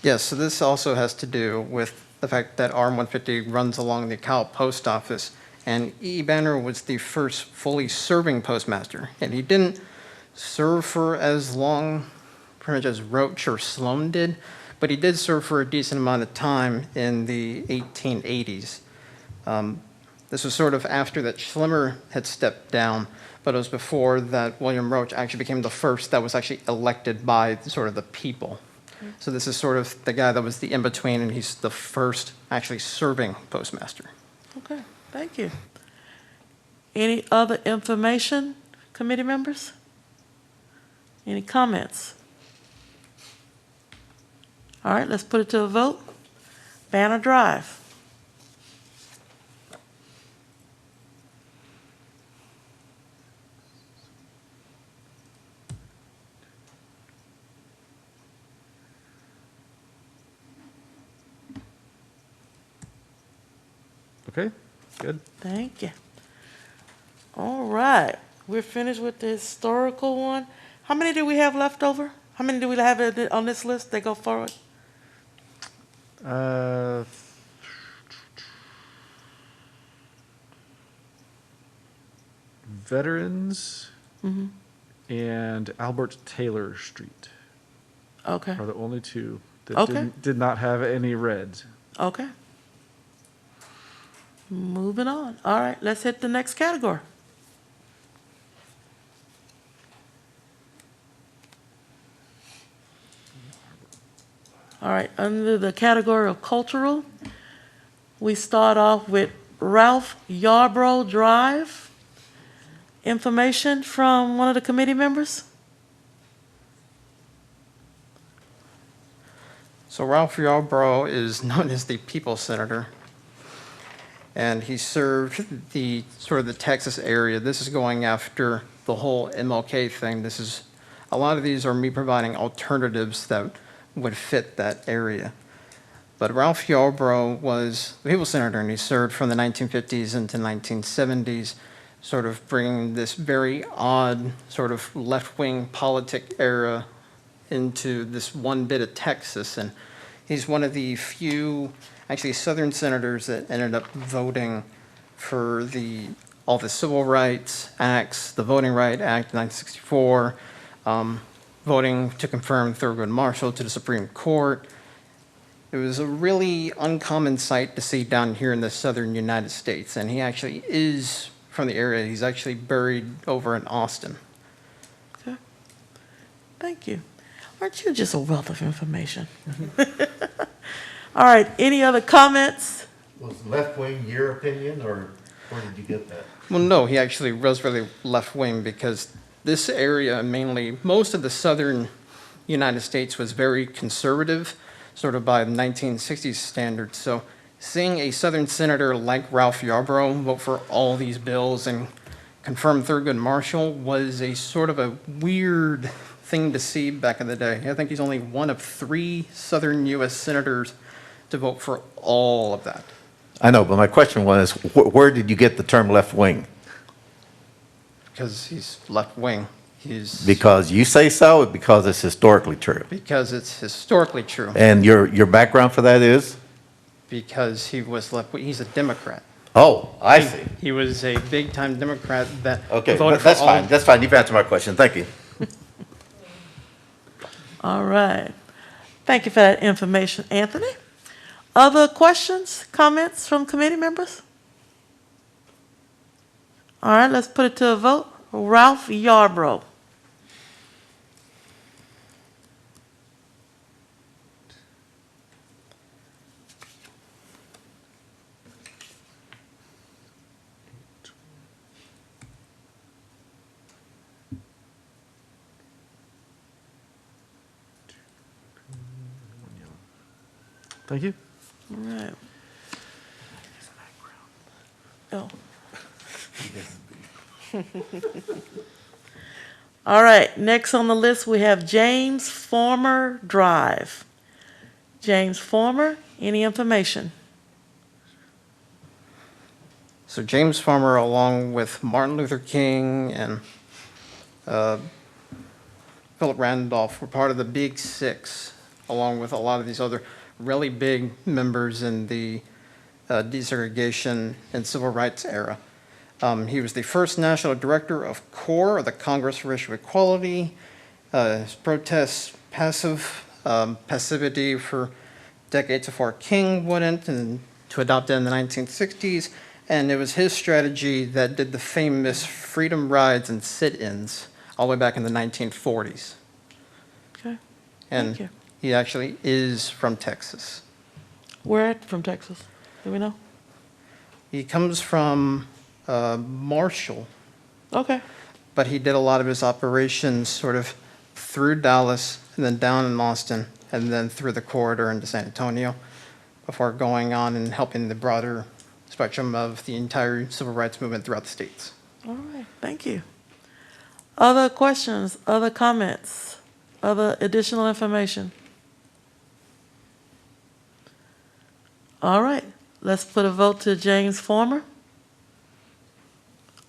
Yes, so this also has to do with the fact that RM-150 runs along the Cal Post Office, and E. Banner was the first fully serving postmaster, and he didn't serve for as long, pretty much as Roach or Sloan did, but he did serve for a decent amount of time in the 1880s. This was sort of after that Schlemmer had stepped down, but it was before that William Roach actually became the first that was actually elected by sort of the people. So this is sort of the guy that was the in-between, and he's the first actually serving postmaster. Okay, thank you. Any other information, committee members? Any comments? All right, let's put it to a vote. Banner Drive. Okay, good. Thank you. All right, we're finished with the historical one. How many do we have left over? How many do we have on this list that go forward? Veterans and Albert Taylor Street Okay, are the only two that Okay. did not have any reds. okay. Moving on. All right, let's hit the next category. All right, under the category of cultural, we start off with Ralph Yarbrough Drive. Information from one of the committee members? So Ralph Yarbrough is known as the People's Senator, and he served the sort of the Texas area. This is going after the whole MLK thing. This is, a lot of these are me providing alternatives that would fit that area. But Ralph Yarbrough was the People's Senator, and he served from the 1950s into 1970s, sort of bringing this very odd sort of left-wing politic era into this one bit of Texas. And he's one of the few, actually, Southern senators that ended up voting for all the Civil Rights Acts, the Voting Rights Act, 1964, voting to confirm Thurgood Marshall to the Supreme Court. It was a really uncommon sight to see down here in the southern United States, and he actually is from the area. He's actually buried over in Austin. Okay. Thank you. Aren't you just a wealth of information? All right, any other comments? Was left wing your opinion, or where did you get that? Well, no, he actually was really left-wing because this area, mainly, most of the southern United States was very conservative, sort of by the 1960s standards. So seeing a southern senator like Ralph Yarborough vote for all these bills and confirm Thurgood Marshall was a sort of a weird thing to see back in the day. I think he's only one of 3 southern U.S. senators to vote for all of that. I know, but my question was, where did you get the term left wing? Because he's left-wing. He's Because you say so, or because it's historically true? because it's historically true. And your background for that is? Because he was left. He's a Democrat. Oh, I see. He was a big-time Democrat that Okay, voted for that's all. fine, that's fine, you've answered my question, thank you. All right. Thank you for that information, Anthony. Other questions, comments from committee members? All right, let's put it to a vote. Ralph Yarborough. Thank you. All right. Oh. All right, next on the list, we have James Former Drive. James Former, any information? So James Farmer, along with Martin Luther King and Philip Randolph, were part of the Big Six, along with a lot of these other really big members in the desegregation and civil rights era. He was the first national director of CORE, or the Congress for Racial Equality. His protests passivity for decades before King wouldn't, and to adopt it in the 1960s. And it was his strategy that did the famous freedom rides and sit-ins all the way back in the 1940s. Okay, And thank you. he actually is from Texas. Where from Texas? Do we know? He comes from Marshall, Okay, but he did a lot of his operations sort of through Dallas and then down in Austin and then through the corridor into San Antonio before going on and helping the broader spectrum of the entire civil rights movement throughout the states. all right, thank you. Other questions, other comments, other additional information? All right, let's put a vote to James Former.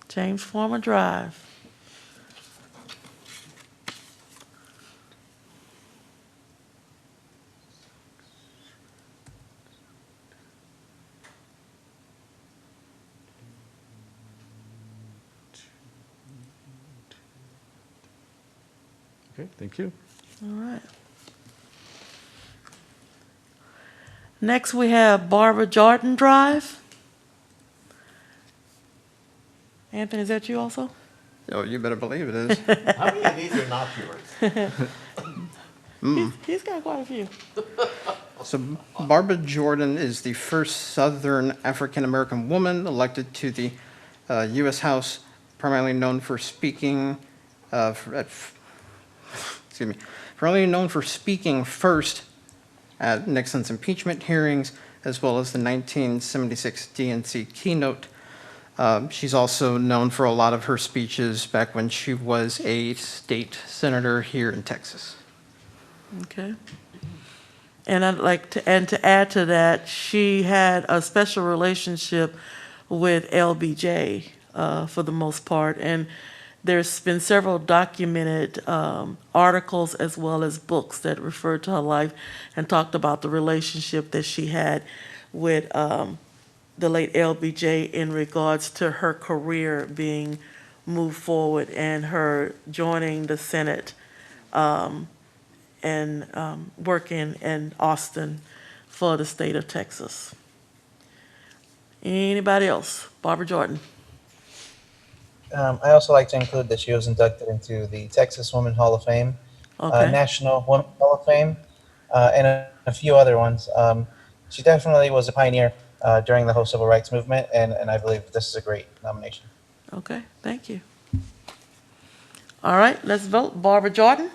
James Former Drive. Okay, thank you. All right. Next, we have Barbara Jordan Drive. Anthony, is that you also? Oh, you better believe it is. How many of these are not yours? He's got quite a few. So Barbara Jordan is the first Southern African-American woman elected to the U.S. House, primarily known for speaking, primarily known for speaking first at Nixon's impeachment hearings, as well as the 1976 DNC keynote. She's also known for a lot of her speeches back when she was a state senator here in Texas. Okay. And I'd like to add to that, she had a special relationship with LBJ for the most part. And there's been several documented articles as well as books that referred to her life and talked about the relationship that she had with the late LBJ in regards to her career being moved forward and her joining the Senate and working in Austin for the state of Texas. Anybody else? Barbara Jordan. I also like to include that she was inducted into the Texas Women Hall of Fame, Okay. National Women Hall of Fame, and a few other ones. She definitely was a pioneer during the whole civil rights movement, and I believe this is a great nomination. Okay, thank you. All right, let's vote. Barbara Jordan.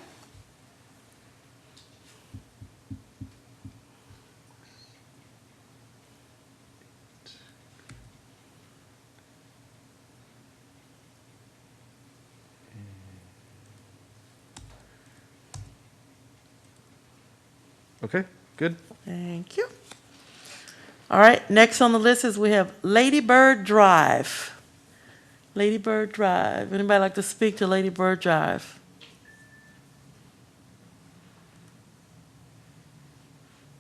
Okay, good. Thank you. All right, next on the list is we have Lady Bird Drive. Lady Bird Drive. Anybody like to speak to Lady Bird Drive?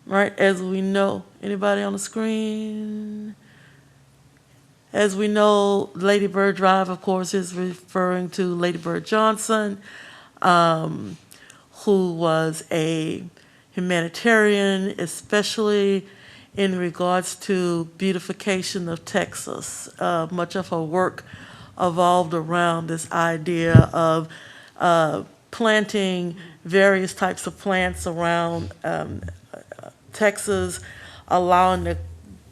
All right, as we know, anybody on the screen? As we know, Lady Bird Drive, of course, is referring to Lady Bird Johnson, who was a humanitarian, especially in regards to beautification of Texas. Much of her work evolved around this idea of planting various types of plants around Texas, allowing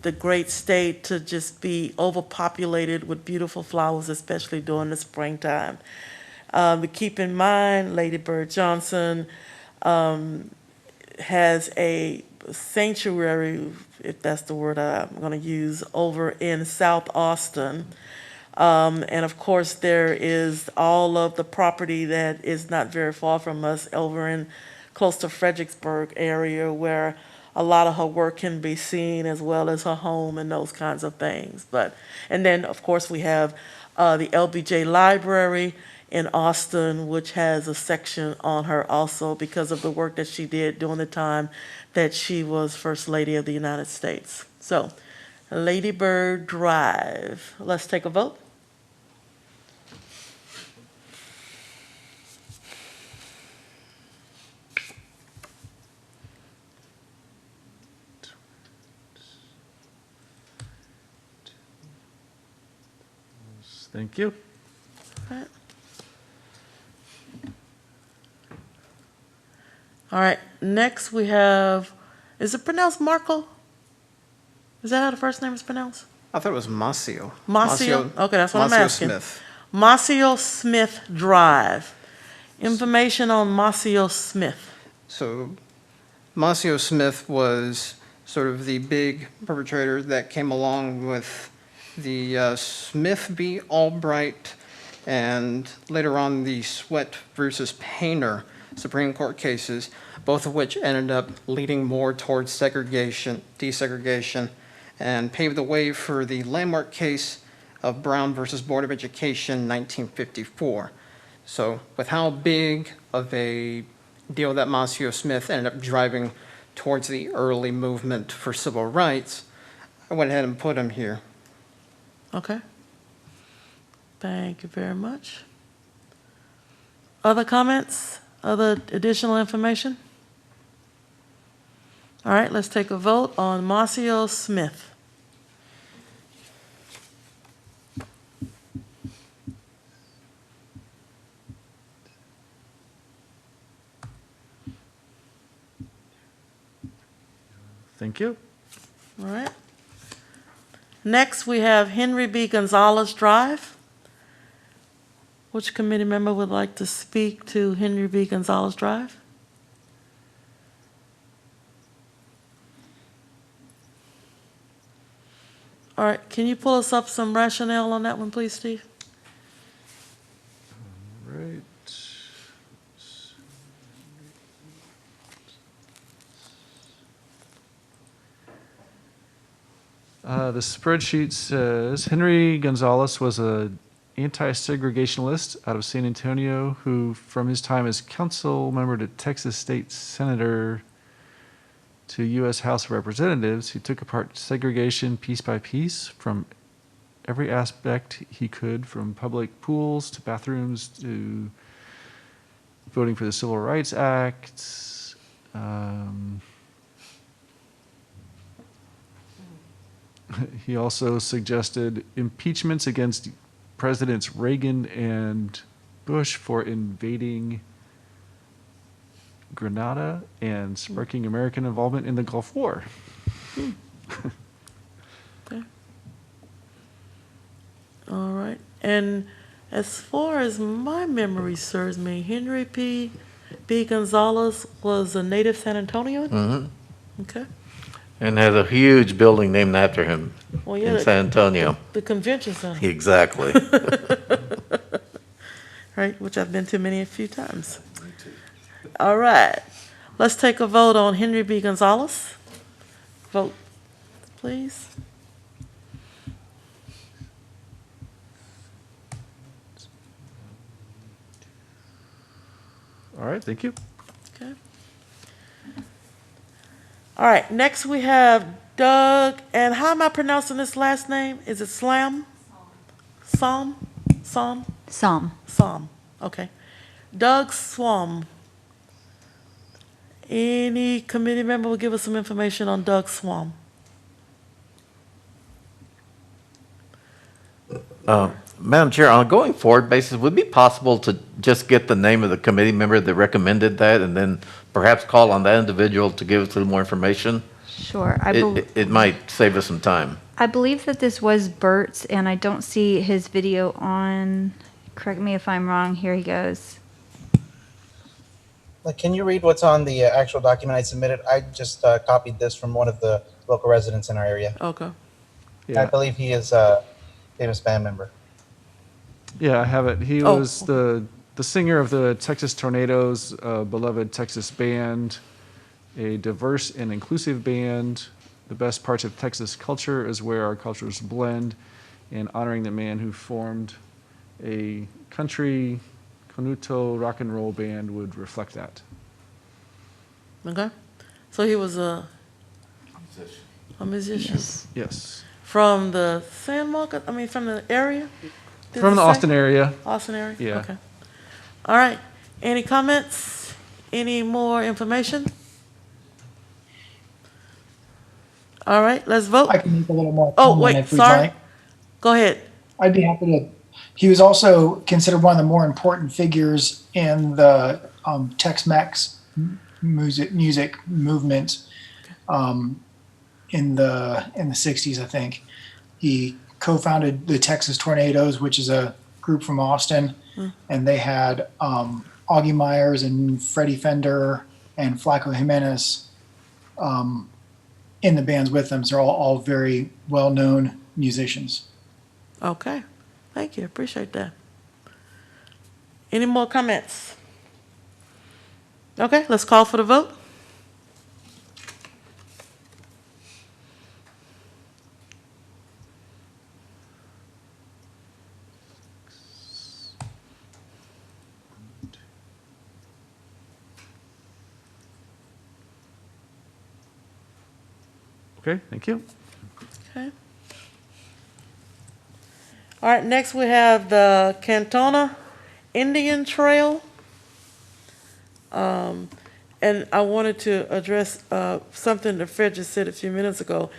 the great state to just be overpopulated with beautiful flowers, especially during the springtime. But keep in mind, Lady Bird Johnson has a sanctuary, if that's the word I'm going to use, over in South Austin. And of course, there is all of the property that is not very far from us over in close to Fredericksburg area, where a lot of her work can be seen, as well as her home and those kinds of things. And then, of course, we have the LBJ Library in Austin, which has a section on her also because of the work that she did during the time that she was First Lady of the United States. So, Lady Bird Drive. Let's take a vote. Thank you. All right, next we have, is it pronounced Marco? Is that how the first name is pronounced? I thought it was Masio. Masio? Okay, that's what I'm Masio asking. Smith. Masio Smith Drive. Information on Masio Smith. So Masio Smith was sort of the big perpetrator that came along with the Smith v. Albright and later on the Sweat versus Painter Supreme Court cases, both of which ended up leading more towards desegregation, and paved the way for the landmark case of Brown versus Board of Education, 1954. So with how big of a deal that Masio Smith ended up driving towards the early movement for civil rights, I went ahead and put him here. Okay. Thank you very much. Other comments? Other additional information? All right, let's take a vote on Masio Smith. Thank you. All right. Next, we have Henry B. Gonzalez Drive. Which committee member would like to speak to Henry B. Gonzalez Drive? All right, can you pull us up some rationale on that one, please, Steve? Right. The spreadsheet says Henry Gonzalez was a anti-segregationalist out of San Antonio who, from his time as council member to Texas State Senator to U.S. House of Representatives, he took apart segregation piece by piece from every aspect he could, from public pools to bathrooms to voting for the Civil Rights Act. He also suggested impeachments against Presidents Reagan and Bush for invading Grenada and sparking American involvement in the Gulf War. Okay. All right. And as far as my memory serves me, Henry B. Gonzalez was a native San Antonian? Mm-hmm. Okay. And has a huge building named after him Well, yeah, in San Antonio. The convention center. Exactly. Right, which I've been to a few times. All right. Let's take a vote on Henry B. Gonzalez. Vote, please. All right, thank you. Okay. All right, next we have Doug, and how am I pronouncing this last name? Is it Slam? Som? Som, okay. Doug Swam. Any committee member will give us some information on Doug Swam? Madam Chair, on a going forward basis, would it be possible to just get the name of the committee member that recommended that and then perhaps call on that individual to give us a little more information? Sure. It might save us some time. I believe that this was Bert's, and I don't see his video on. Correct me if I'm wrong. Here he goes. Can you read what's on the actual document I submitted? I just copied this from one of the local residents in our area. Okay. I Yeah, believe he is a famous band member. yeah, I have it. He Oh. was the singer of the Texas Tornadoes, beloved Texas band, a diverse and inclusive band. The best parts of Texas culture is where our cultures blend, and honoring the man who formed a country Conuto rock and roll band would reflect that. Okay. So he was a musician. Yes. Yes. From the San Marcos, from the area? Did From it the say? Austin area. Austin area? Yeah. Okay. All right. Any comments? Any more information? All right, let's vote. I can make a little more Oh, comment wait, if we'd sorry. like. Go ahead. I'd be happy to. He was also considered one of the more important figures in the Tex-Mex music movement in the 60s, I think. He co-founded the Texas Tornadoes, which is a group from Austin, and they had Augie Myers and Freddie Fender and Flaco Jimenez in the bands with them. So they're all very well-known musicians. Okay. Thank you. Appreciate that. Any more comments? Okay, let's call for the vote. Okay, thank you. Okay. All right, next we have the Cantona Indian Trail. And I wanted to address something that Fred just said a few minutes ago.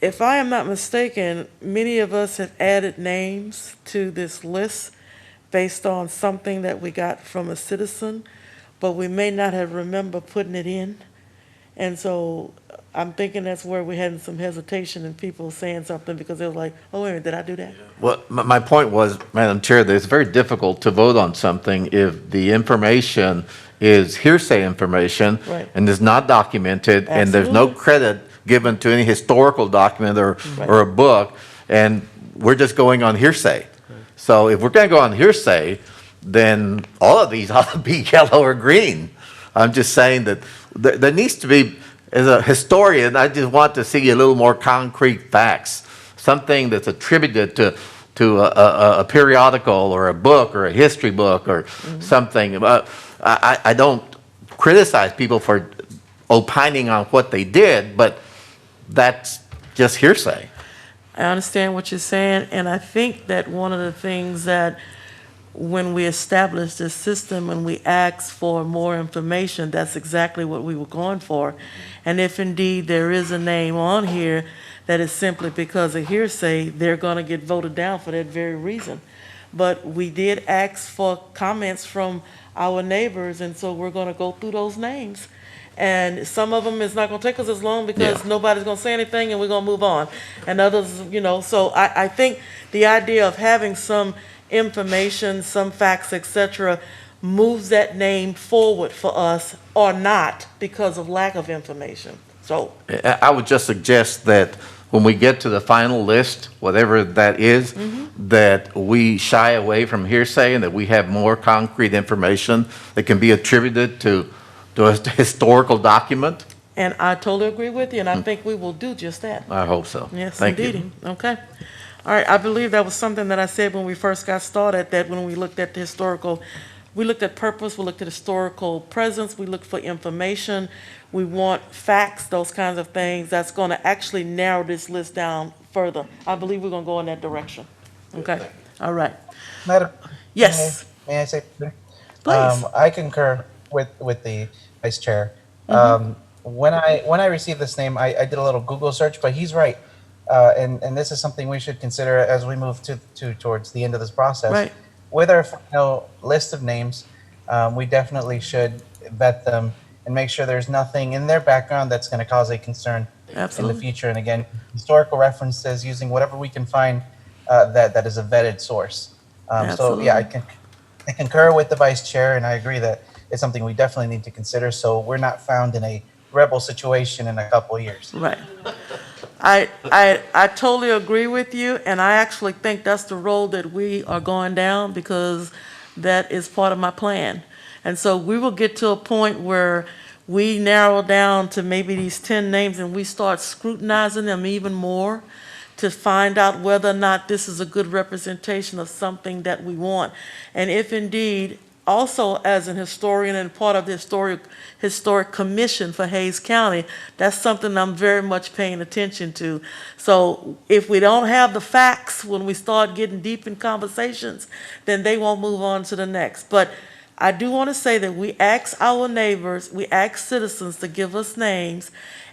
If I am not mistaken, many of us have added names to this list based on something that we got from a citizen, but we may not have remembered putting it in. And so I'm thinking that's where we're having some hesitation and people saying something because they're like, oh, wait a minute, did I do that? Well, my point was, Madam Chair, that it's very difficult to vote on something if the information is hearsay information Right. and is not documented, and there's no Absolutely. credit given to any historical document or a book, and we're just going on hearsay. So if we're going to go on hearsay, then all of these ought to be yellow or green. I'm just saying that there needs to be, as a historian, I just want to see a little more concrete facts, something that's attributed to a periodical or a book or a history book or something. I don't criticize people for opining on what they did, but that's just hearsay. I understand what you're saying, and I think that one of the things that when we established this system and we asked for more information, that's exactly what we were going for. And if indeed there is a name on here that is simply because of hearsay, they're going to get voted down for that very reason. But we did ask for comments from our neighbors, and so we're going to go through those names. And some of them is not going to take us as long because Yeah. nobody's going to say anything and we're going to move on. And others, so I think the idea of having some information, some facts, etc., moves that name forward for us or not because of lack of information. So, I would just suggest that when we get to the final list, whatever that is, that we shy away from hearsay and that we have more concrete information that can be attributed to a historical document. and I totally agree with you, and I think we will do just that. I hope so. Yes, Thank you. indeedy. Okay. All right, I believe that was something that I said when we first got started, that when we looked at the historical, we looked at purpose, we looked at historical presence, we looked for information, we want facts, those kinds of things. That's going to actually narrow this list down further. I believe we're going to go in that direction. Okay, all right. Madam. Yes, May I say? Something? please. I concur with the vice chair. When I received this name, I did a little Google search, but he's right. And this is something we should consider as we move towards the end of this process. Right. With our final list of names, we definitely should vet them and make sure there's nothing in their background that's going to cause a concern in Absolutely. the future. And again, historical references, using whatever we can find that is a vetted source. So yeah, I concur with the vice chair, and I agree that it's something we definitely need to consider so we're not found in a rebel situation in a couple of years. Right. I totally agree with you, and I actually think that's the road that we are going down because that is part of my plan. And so we will get to a point where we narrow down to maybe these 10 names and we start scrutinizing them even more to find out whether or not this is a good representation of something that we want. And if indeed, also as an historian and part of the historic commission for Hayes County, that's something I'm very much paying attention to. So if we don't have the facts when we start getting deep in conversations, then they won't move on to the next. But I do want to say that we asked our neighbors, we asked citizens to give us names,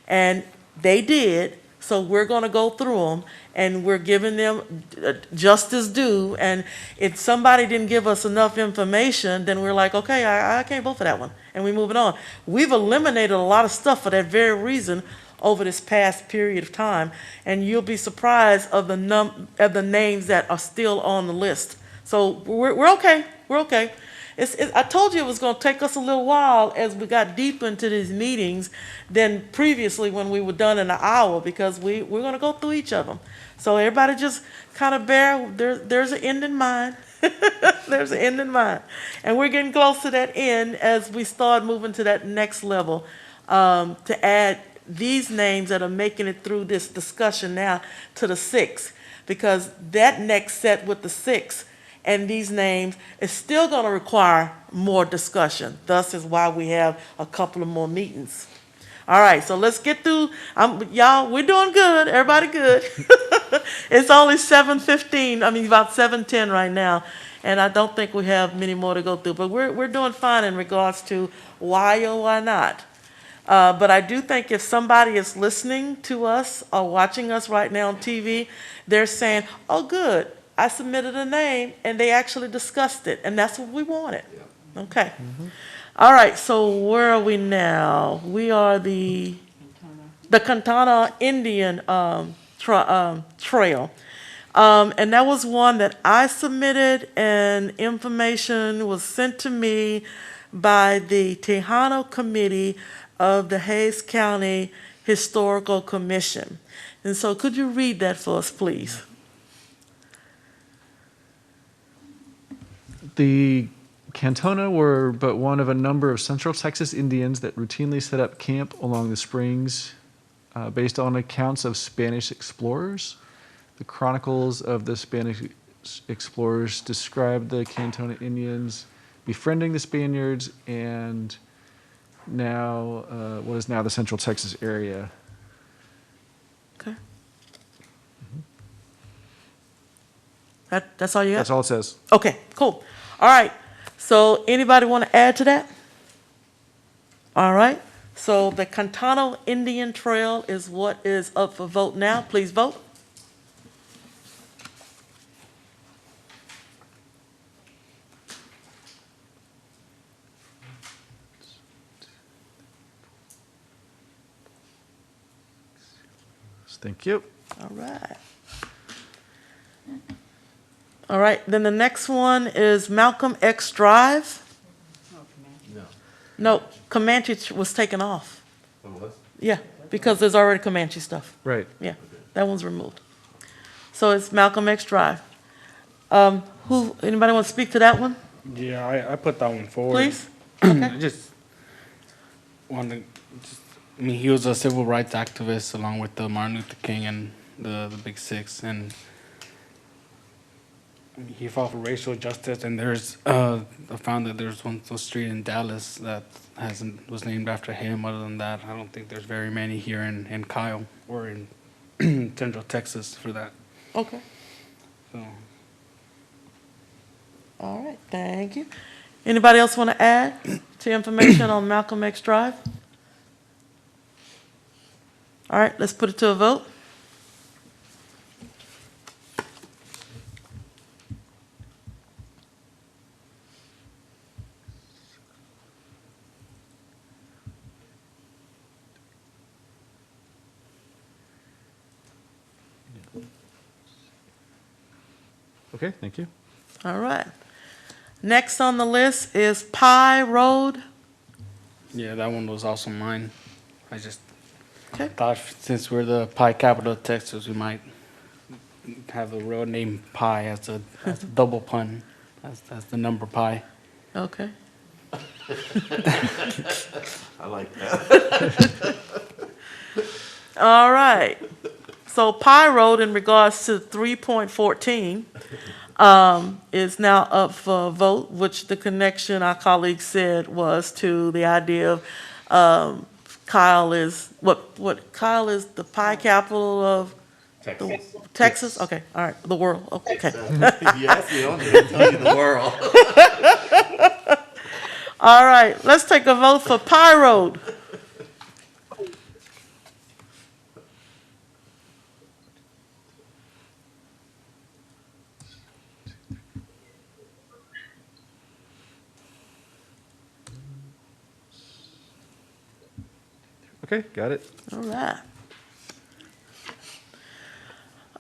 and they did. So we're going to go through them, and we're giving them justice due. And if somebody didn't give us enough information, then we're like, okay, I can't vote for that one, and we move it on. We've eliminated a lot of stuff for that very reason over this past period of time, and you'll be surprised of the names that are still on the list. So we're okay. We're okay. I told you it was going to take us a little while as we got deep into these meetings than previously when we were done in an hour, because we're going to go through each of them. So everybody just kind of there's an end in mind. There's an end in mind. And we're getting close to that end as we start moving to that next level, to add these names that are making it through this discussion now to the 6, because that next set with the 6 and these names is still going to require more discussion. Thus is why we have a couple of more meetings. All right, so let's get through. Y'all, we're doing good. Everybody good. It's only 7:15. I mean, about 7:10 right now, and I don't think we have many more to go through. But we're doing fine in regards to why or why not. But I do think if somebody is listening to us or watching us right now on TV, they're saying, "Oh, good. I submitted a name, and they actually discussed it, and that's what we wanted." Okay. All right, so where are we now? We are the Cantana Indian Trail. And that was one that I submitted, and information was sent to me by the Tejano Committee of the Hayes County Historical Commission. And so could you read that for us, please? The Cantona were but one of a number of Central Texas Indians that routinely set up camp along the springs based on accounts of Spanish explorers. The chronicles of the Spanish explorers described the Cantona Indians befriending the Spaniards and now what is now the Central Texas area. Okay. That's all you got? That's all it says. Okay, cool. All right, so anybody want to add to that? All right, so the Cantano Indian Trail is what is up for vote now. Please vote. Thank you. All right. All right, then the next one is Malcolm X Drive. No, Comanche was taken off. Yeah, because there's already Comanche stuff. Right. Yeah, that one's removed. So it's Malcolm X Drive. Anybody want to speak to that one, Yeah, I put that one forward. please? I Okay, just wanted, I mean, he was a civil rights activist along with the Martin Luther King and the Big Six, and I mean, he fought for racial justice. And there's, I found that there's one street in Dallas that was named after him. Other than that, I don't think there's very many here in Kyle or in Central Texas for that. okay, So. all right, thank you. Anybody else want to add to information on Malcolm X Drive? All right, let's put it to a vote. Okay, thank you. All right. Next on the list is Pie Road. Yeah, that one was also mine. I just Okay. thought since we're the pie capital of Texas, we might have a road named Pie as a double pun, as the number pi. Okay. I like that. All right. So Pie Road, in regards to 3.14, is now up for a vote, which the connection our colleague said was to the idea of Kyle is Kyle is the pie capital of Texas. Okay, all right, the world. Okay. Yes, the only in the world. All right, let's take a vote for Pie Road. Okay, got it. All right.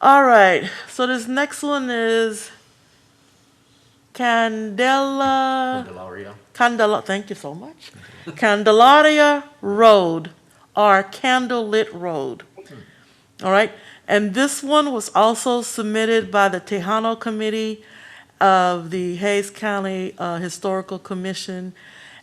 All right, so this next one is thank you so much. Candelaria Road, or Candlelit Road. All right, and this one was also submitted by the Tejano Committee of the Hays County Historical Commission.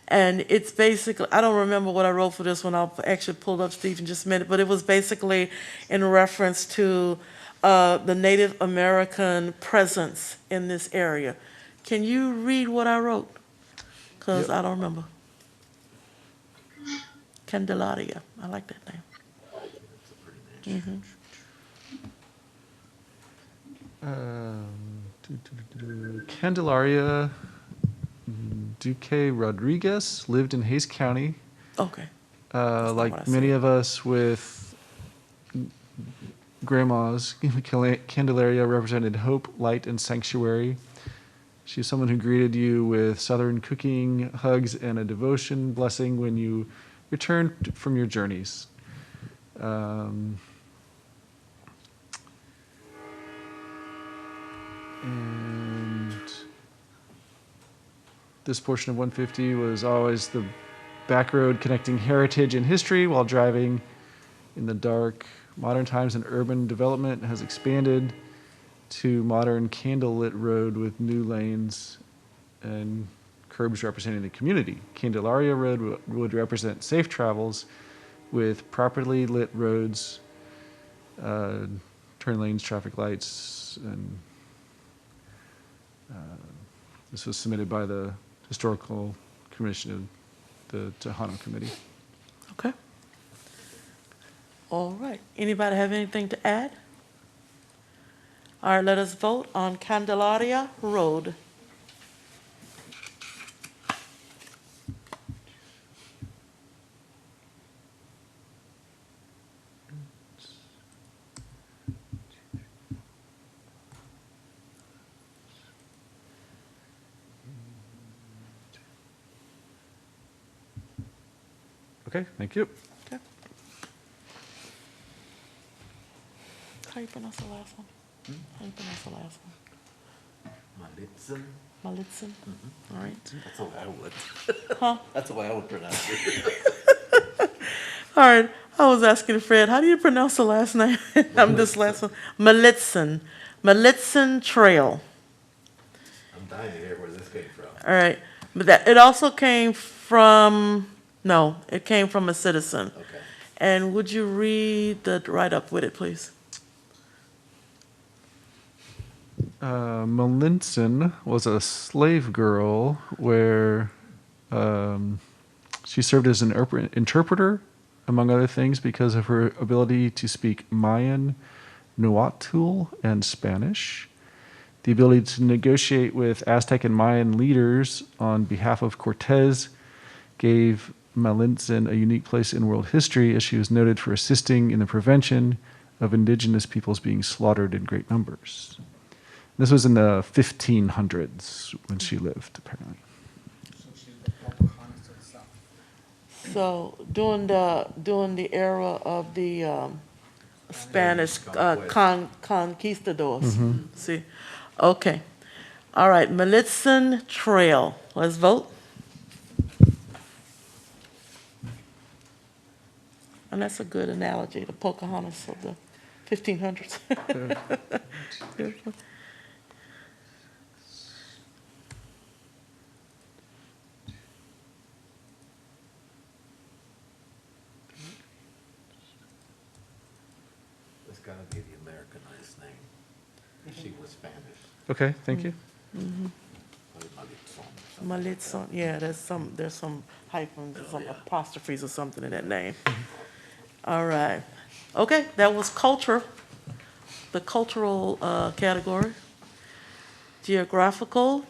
And it's basically, I don't remember what I wrote for this one. I'll actually pull up Steve in just a minute, but it was basically in reference to the Native American presence in this area. Can you read what I wrote? Because I don't remember. Candelaria, I like that name. Candelaria Duque Rodriguez lived in Hays County. Okay. Like what I many of us with grandmas, Candelaria represented hope, light, and sanctuary. She's someone who greeted you with Southern cooking, hugs, and a devotion blessing when you returned from your journeys. And this portion of 150 was always the back road connecting heritage and history while driving in the dark. Modern times and urban development has expanded to modern candlelit road with new lanes and curbs representing the community. Candelaria Road would represent safe travels with properly lit roads, turn lanes, traffic lights, and this was submitted by the Historical Commission of the Tejano Committee. Okay. All right. Anybody have anything to add? All right, let us vote on Candelaria Road. Okay, thank you. How you pronounce the last one? How you pronounce the last one? Malitzin? All right. That's the way I would. Huh? That's the way I would pronounce it. All right. I was asking Fred, how do you pronounce the last name? I'm this last one. Malitzin. Malitzin Trail. I'm dying to hear where this came from. All right. But that, it also came from, no, it came from a citizen. Okay. And would you read the write-up with it, please? Melinson was a slave girl where she served as an interpreter, among other things, because of her ability to speak Mayan, Nahuatl, and Spanish. The ability to negotiate with Aztec and Mayan leaders on behalf of Cortez gave Melinson a unique place in world history, as she was noted for assisting in the prevention of indigenous peoples being slaughtered in great numbers. This was in the 1500s when she lived, apparently. So during the era of the Spanish conquistadors. See, okay, all right. Malitzin Trail. Let's vote. And that's a good analogy, the Pocahontas of the 1500s. It's gotta be the Americanized name. She was Spanish. Okay, thank you. Malitzin, yeah, there's some hyphens, some apostrophes or something in that name. All right. Okay, that was culture, the cultural category. Geographical.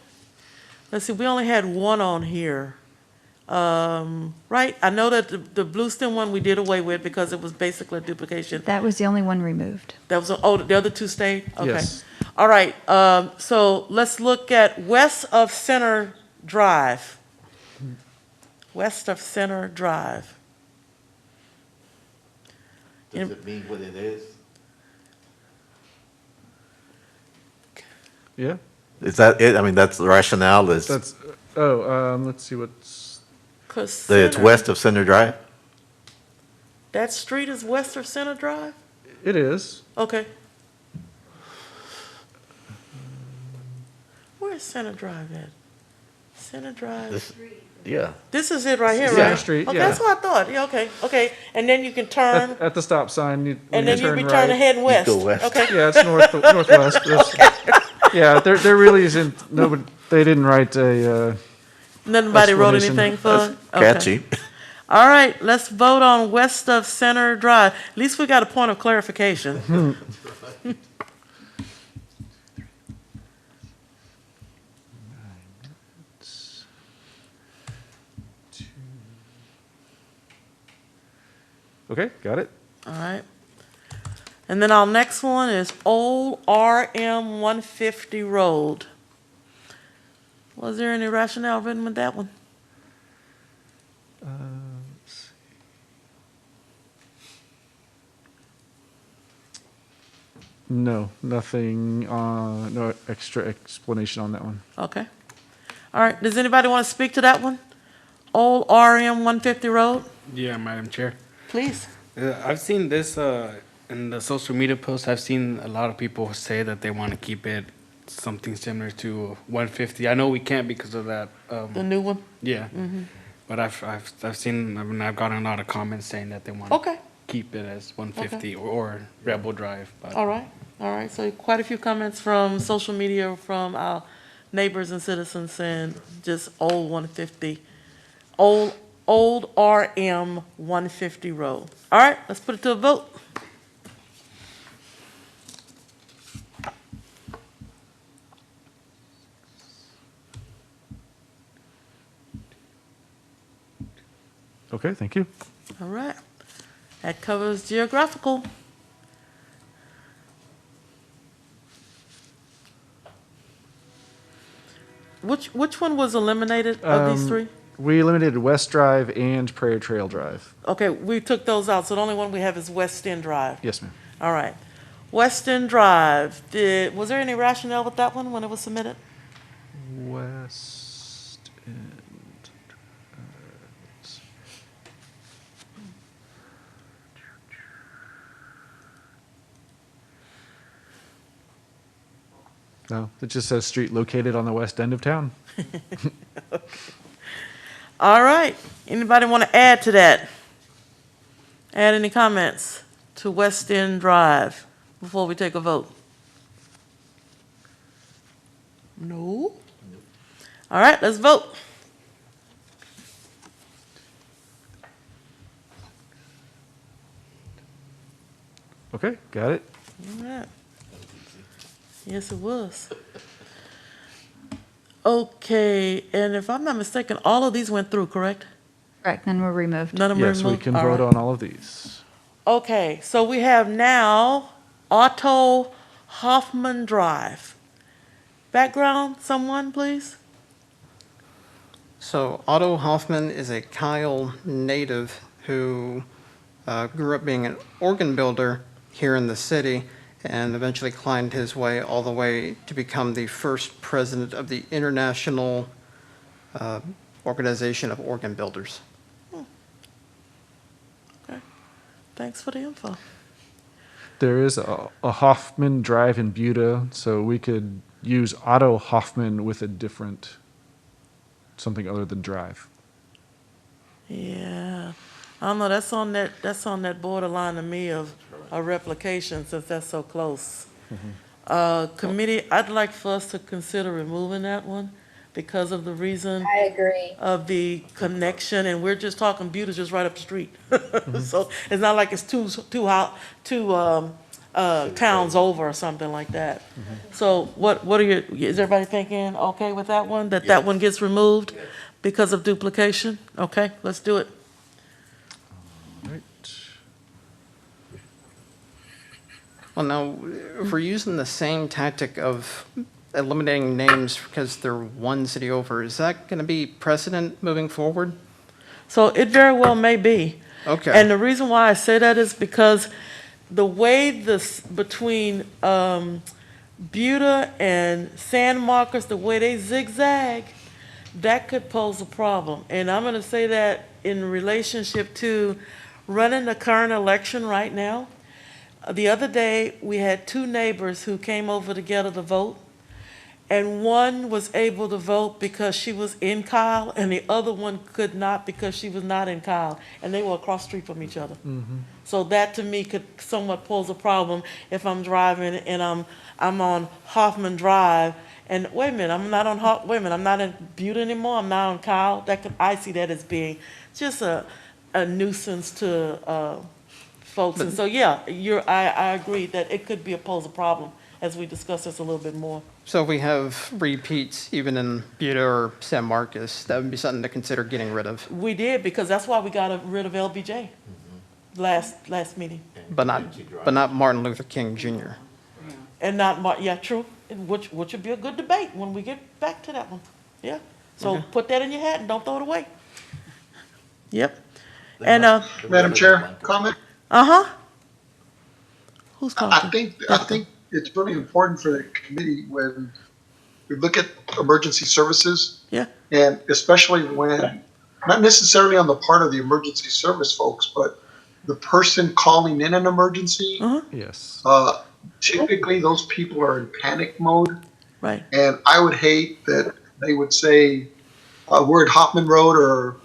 Let's see, we only had one on here. Right, I know that the Bluestem one we did away with because it was basically a duplication. That was the only one removed. That was, oh, the other two stayed? Okay. Yes. All right, so let's look at west of Center Drive. West of Center Drive. Does it mean what it is? Yeah, Is that it? I mean, that's the rationale is, that's, let's see what's, 'Cause that it's Center- west of Center Drive? That street is west of Center Drive? it is. Okay. Where is Center Drive at? Center Drive. This, yeah. This is it right here, Center right? Street, Okay, yeah. that's what I thought. Yeah, okay, okay. And then you can turn, At the stop sign, when and then you turn be right. turning heading west. go west. Okay. Yeah, it's northwest. Yeah, there really isn't, nobody, they didn't write a, Nobody wrote Explanation. anything for? Okay. Catchy. All right, let's vote on west of Center Drive. At least we got a point of clarification. okay, got it. All right. And then our next one is Old RM 150 Road. Was there any rationale written with that one? Let's see. No, nothing, no extra explanation on that one. Okay. All right, does anybody want to speak to that one? Old RM 150 Road? Yeah, Madam Chair. Please. I've seen this in the social media posts. I've seen a lot of people say that they want to keep it something similar to 150. I know we can't because of that. The new one? Yeah. But I've seen, I mean, I've gotten a lot of comments saying that they want to Okay, keep it as 150 or Rebel Drive. But all right, all right. So quite a few comments from social media from our neighbors and citizens saying just old 150, old RM 150 Road. All right, let's put it to a vote. Okay, thank you. All right, that covers geographical. Which one was eliminated of these three? We eliminated West Drive and Prairie Trail Drive. Okay, we took those out, so the only one we have is West End Drive. Yes, ma'am. All right. West End Drive, was there any rationale with that one when it was submitted? West End. No, it just says street located on the west end of town. All right. Anybody want to add to that? Add any comments to West End Drive before we take a vote? No? All right, let's vote. Okay, got it. All right. Yes, it was. Okay, and if I'm not mistaken, all of these went through, correct? Correct, none were removed. None of them Yes, we removed? can All vote right. on all of these. Okay, so we have now Otto Hoffman Drive. Background, someone, please? So Otto Hoffman is a Kyle native who grew up being an organ builder here in the city and eventually climbed his way all the way to become the first president of the International Organization of Organ Builders. Okay, thanks for the info. There is a Hoffman Drive in Buda, so we could use Otto Hoffman with a different, something other than drive. Yeah, I don't know, that's on that borderline to me of a replication since that's so close. Committee, I'd like for us to consider removing that one because of the reason I agree. of the connection, and we're just talking Buta's just right up the street. So it's not like it's two towns over or something like that. So what are is everybody thinking okay with that one, that one gets removed because of duplication? Okay, let's do it. Right. Well, now, if we're using the same tactic of eliminating names because they're one city over, is that going to be precedent moving forward? So it very well may be. Okay. And the reason why I say that is because the way between Buda and San Marcos, the way they zigzag, that could pose a problem. And I'm going to say that in relationship to running the current election right now. The other day, we had two neighbors who came over together to vote. And one was able to vote because she was in Kyle, and the other one could not because she was not in Kyle. And they were across the street from each other. So that to me could somewhat pose a problem if I'm driving and I'm on Hoffman Drive. And wait a minute, I'm not in Butte anymore. I'm not on Kyle. I see that as being just a nuisance to folks. And so yeah, I agree that it could pose a problem as we discuss this a little bit more. So if we have repeats even in Buda or San Marcos, that would be something to consider getting rid of. We did, because that's why we got rid of LBJ last meeting. But not Martin Luther King Jr. And not, yeah, true, which would be a good debate when we get back to that one. Yeah, so Okay. put that in your hat and don't throw it away. Yep. And, Madam Chair, comment? Who's I talking? think it's really important for the committee when we look at emergency services. Yeah. And especially when, not necessarily on the part of the emergency service folks, but the person calling in an emergency. Yes. Typically those people are in panic mode. Right. And I would hate that they would say, we're at Hoffman Road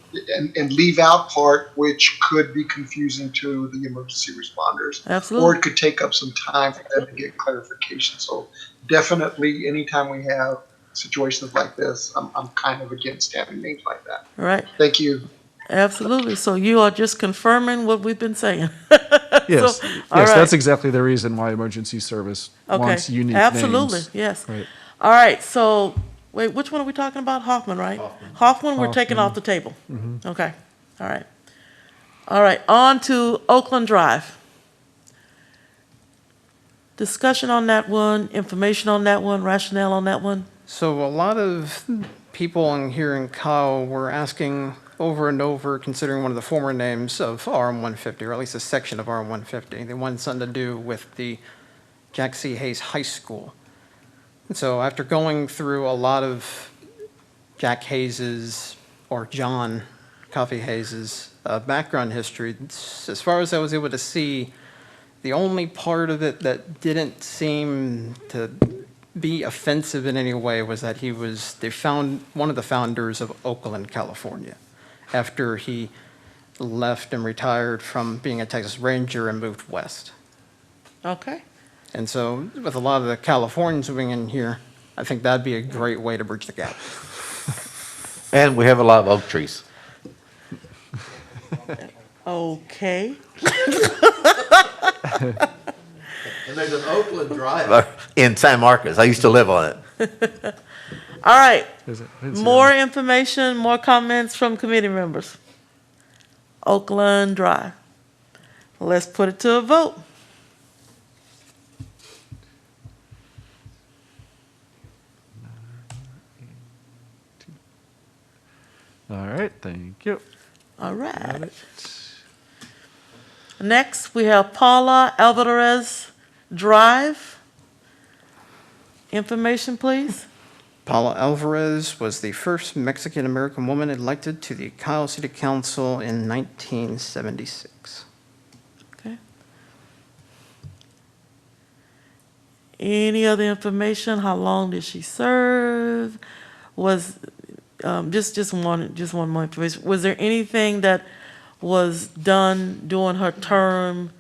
and leave out part, which could be confusing to the emergency responders. Absolutely. Or it could take up some time for them to get clarification. So definitely, anytime we have situations like this, I'm kind of against having names like that. Right. Thank you. Absolutely. So you are just confirming what we've been saying. Yes, So, yes, all right. that's exactly the reason why emergency service wants unique names. Absolutely, yes. Right. All right, so, wait, which one are we talking about? Hoffman, right? Hoffman, we're taking off the table. Okay, all right. All right, on to Oakland Drive. Discussion on that one, information on that one, rationale on that one? So a lot of people in here in Kyle were asking over and over, considering one of the former names of RM-150, or at least a section of RM-150. They wanted something to do with the Jack C. Hayes High School. And so after going through a lot of Jack Hayes's, or John Coffee Hayes's background history, as far as I was able to see, the only part of it that didn't seem to be offensive in any way was that they found one of the founders of Oakland, California, after he left and retired from being a Texas Ranger and moved west. Okay. And so with a lot of the Californians moving in here, I think that'd be a great way to bridge the gap. And we have a lot of oak trees. Okay. And there's an Oakland Drive in San Marcos. I used to live on it. All right. Is it? I didn't see More that. information, more comments from committee members. Oakland Drive. Let's put it to a vote. All right, thank you. All Got right. it. Next, we have Paula Alvarez Drive. Information, please. Paula Alvarez was the first Mexican-American woman elected to the Kyle City Council in 1976. Okay. Any other information? How long did she serve? Was just one more information. Was there anything that was done during her term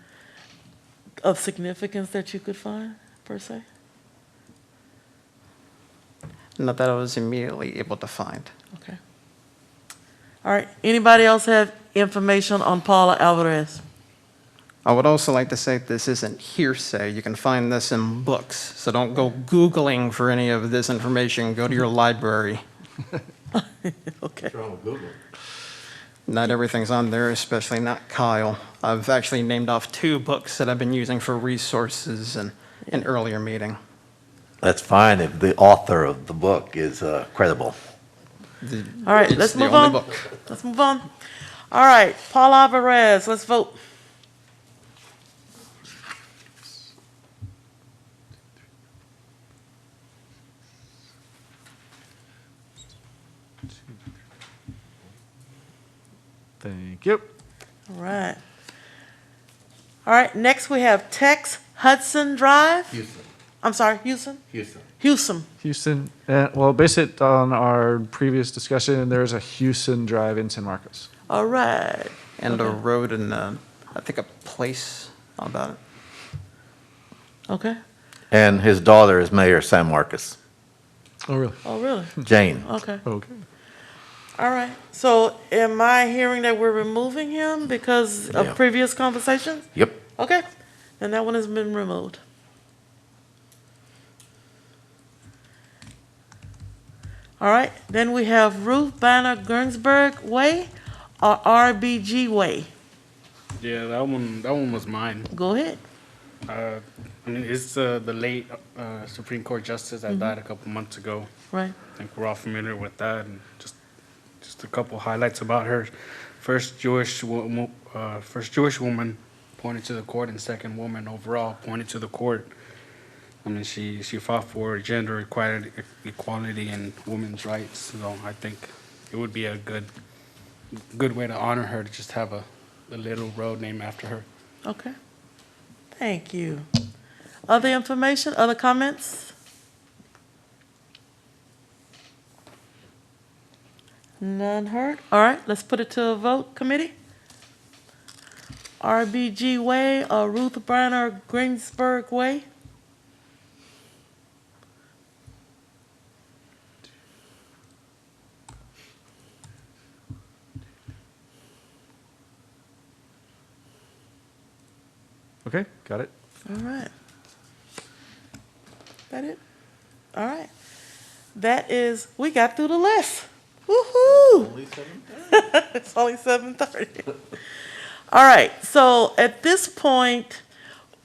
of significance that you could find, per se? Not that I was immediately able to find. Okay. All right. Anybody else have information on Paula Alvarez? I would also like to say this isn't hearsay. You can find this in books, so don't go Googling for any of this information. Go to your library. Okay. Not everything's on there, especially not Kyle. I've actually named off 2 books that I've been using for resources in an earlier meeting. That's fine if the author of the book is credible. All right. It's Let's the move only on. book. Let's move on. All right. Paula Alvarez. Let's vote. Thank you. All right. All right. Next, we have Tex Hudson Drive. Houston. I'm sorry, Houston? Houston. Houston. Houston, well, based it on our previous discussion, there's a Houston Drive in San Marcos. All right. And a road and, I think, a place about it. Okay. And his daughter is Mayor San Marcos, Oh, really? Oh, really? Jane. Okay. Okay. All right. So am I hearing that we're removing him because of Yeah. previous conversations? Yep. Okay. And that one has been removed. All right. Then we have Ruth Banner Gernsburg Way or RBG Way. Yeah, that one was mine. Go ahead. I mean, it's the late Supreme Court justice that died a couple months ago. Right. I think we're all familiar with that, and just a couple highlights about her. First Jewish woman appointed to the court, and second woman overall appointed to the court. I mean, she fought for gender equality and women's rights. So I think it would be a good way to honor her to just have a little road named after her. Okay. Thank you. Other information, other comments? None heard? All right, let's put it to a vote, committee. RBG Way or Ruth Banner Greensburg Way? Okay, got it. All right. That it? All right. That is, we got through the list. Woo-hoo! It's only 7:30. All right, so at this point,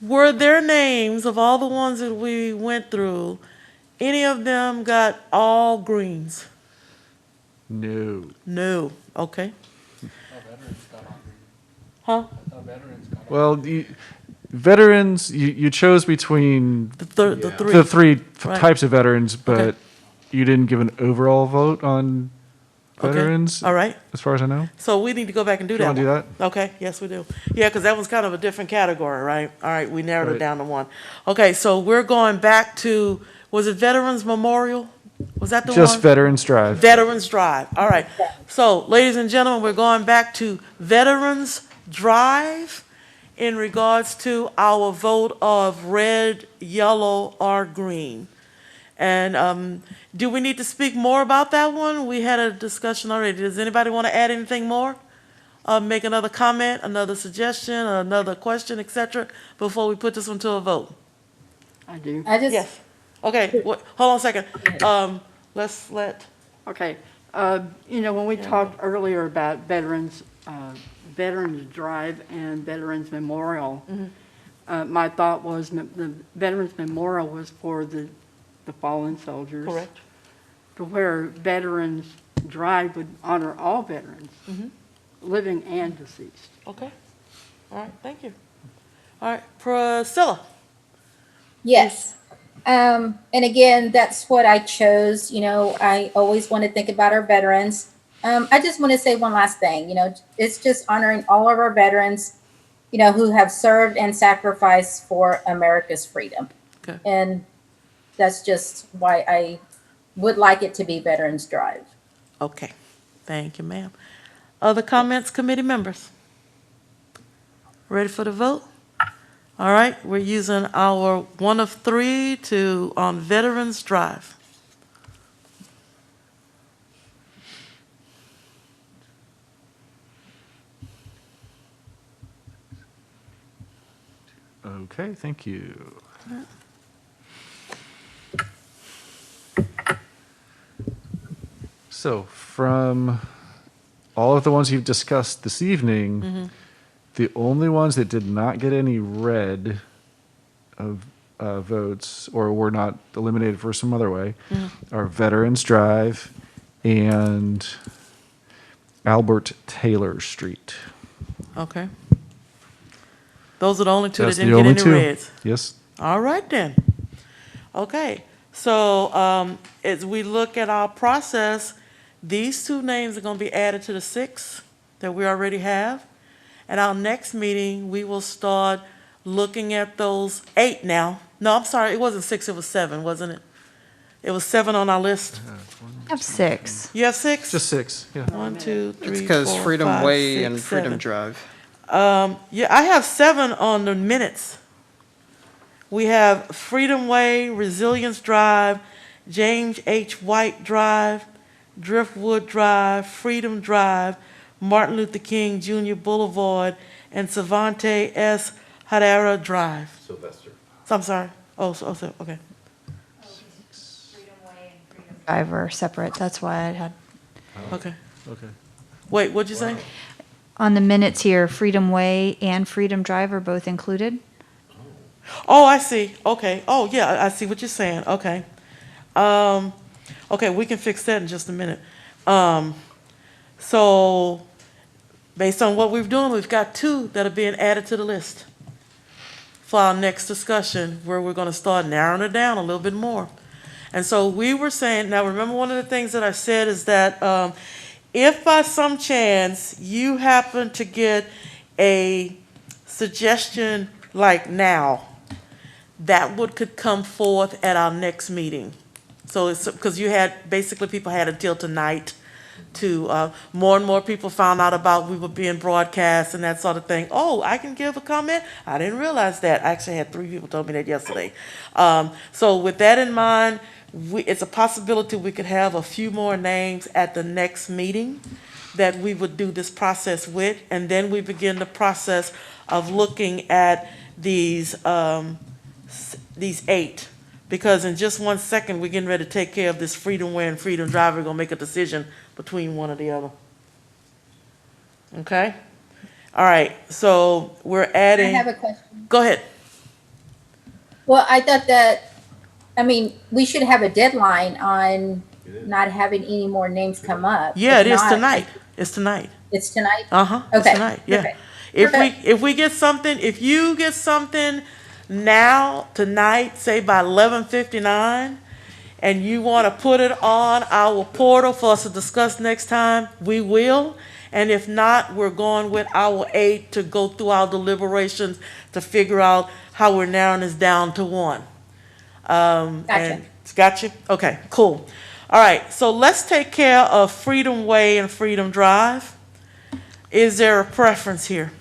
were there names of all the ones that we went through, any of them got all greens? No. No, okay. Huh? Well, veterans, you chose between The three. the three Right. types of veterans, but you didn't give an overall vote on veterans, All right. as far as I know. So we need to go back and do You that wanna do one. that? Okay, yes, we do. Yeah, because that was kind of a different category, right? All right, we narrowed it Right. down to one. Okay, so we're going back to, was it Veterans Memorial? Was that the one? Just Veterans Drive. Veterans Drive, all right. So, ladies and gentlemen, we're going back to Veterans Drive in regards to our vote of red, yellow, or green. And do we need to speak more about that one? We had a discussion already. Does anybody want to add anything more? Make another comment, another suggestion, another question, et cetera, before we put this one to a vote? I do. I just, Yes. Okay, hold on a second. Let's let, Okay, when we talked earlier about Veterans Drive and Veterans Memorial, my thought was the Veterans Memorial was for the fallen soldiers. correct. To where Veterans Drive would honor all veterans, living and deceased. Okay. All right, thank you. All right, Priscilla. yes. And again, that's what I chose. I always want to think about our veterans. I just want to say one last thing. It's just honoring all of our veterans, who have served and sacrificed for America's freedom. Okay. And that's just why I would like it to be Veterans Drive. Okay, thank you, ma'am. Other comments, committee members? Ready for the vote? All right, we're using our one of three on Veterans Drive. Okay, thank you. So from all of the ones you've discussed this evening, the only ones that did not get any red of votes or were not eliminated for some other way are Veterans Drive and Albert Taylor Street. Okay. Those are the only two that That's the didn't get only any two. reds. Yes. All right then. Okay, so as we look at our process, these two names are going to be added to the 6 that we already have. At our next meeting, we will start looking at those 8 now. No, I'm sorry, it wasn't 6, it was 7, wasn't it? It was 7 on our list. I have 6. You have 6? Just 6, yeah. 1, 2, 3, It's because 4, Freedom 5, Way 6, and Freedom 7. Drive. Yeah, I have 7 on the minutes. We have Freedom Way, Resilience Drive, James H. White Drive, Driftwood Drive, Freedom Drive, Martin Luther King Jr. Boulevard, and Savante S. Hadara Drive. Sylvester. I'm sorry. Okay. Drive are separate. That's why I had, Okay. Okay. Wait, what'd you say? on the minutes here, Freedom Way and Freedom Drive are both included. Oh, I see. Okay. Oh, yeah, I see what you're saying. Okay. Okay, we can fix that in just a minute. So, based on what we've done, we've got 2 that are being added to the list for our next discussion, where we're going to start narrowing it down a little bit more. And so we were saying, now remember, one of the things that I said is that if by some chance you happen to get a suggestion like now, that could come forth at our next meeting. So it's because basically people had until tonight to, more and more people found out about we were being broadcast and that sort of thing. Oh, I can give a comment? I didn't realize that. I actually had 3 people told me that yesterday. So with that in mind, it's a possibility we could have a few more names at the next meeting that we would do this process with, and then we begin the process of looking at these 8. Because in just 1 second, we're getting ready to take care of this Freedom Way and Freedom Drive. We're going to make a decision between one or the other. Okay? All right, so we're I adding. have a question. Go ahead. Well, I thought that, we should have a deadline on not having any more names come up. Yeah, If it is not, tonight. It's tonight. It's tonight? Uh-huh, it's Okay. tonight, yeah. Okay. If we get something, if you get something now, tonight, say by 11:59, and you want to put it on our portal for us to discuss next time, we will. And if not, we're going with our 8 to go through our deliberations to figure out how we're narrowing this down to 1. Gotcha. And got you? Okay, cool. All right, so let's take care of Freedom Way and Freedom Drive. Is there a preference here?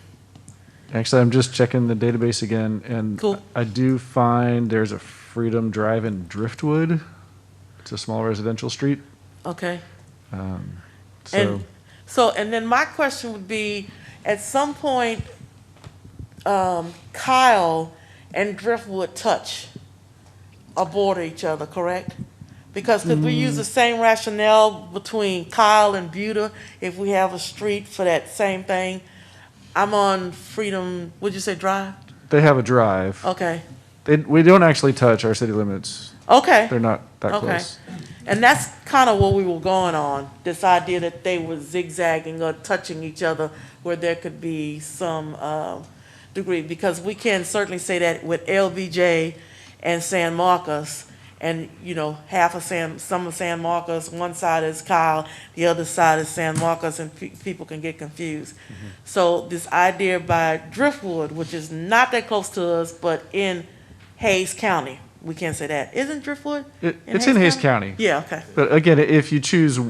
Actually, I'm just checking the database again, and Cool. I do find there's a Freedom Drive in Driftwood. It's a small residential street. Okay. So, And then my question would be, at some point, Kyle and Driftwood touch or border each other, correct? Because could we use the same rationale between Kyle and Buda if we have a street for that same thing? I'm on Freedom, would you say Drive? they have a drive. Okay, We don't actually touch our city limits. okay. They're not that Okay. close. And that's kind of what we were going on, this idea that they were zigzagging or touching each other where there could be some degree, because we can certainly say that with LBJ and San Marcos, and, you know, some of San Marcos, one side is Kyle, the other side is San Marcos, and people can get confused. So this idea by Driftwood, which is not that close to us, but in Hayes County, we can't say that. Isn't Driftwood? It's in Hayes County. Yeah, okay. But again, if you choose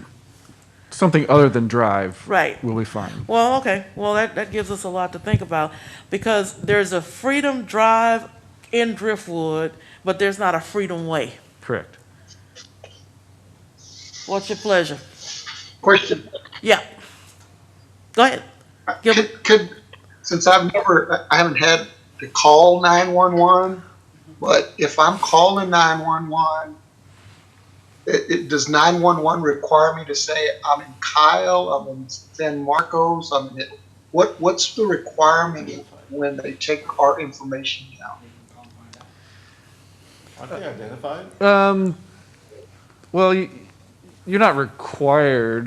something other than drive, Right. we'll be fine. Well, okay. Well, that gives us a lot to think about, because there's a Freedom Drive in Driftwood, but there's not a Freedom Way. Correct. What's your pleasure? Question, Yeah. Go ahead. Gilbert? since I haven't had to call 911, but if I'm calling 911, does 911 require me to say I'm in Kyle, I'm in San Marcos, what's the requirement when they take our information down? Aren't they identified? Well, you're not required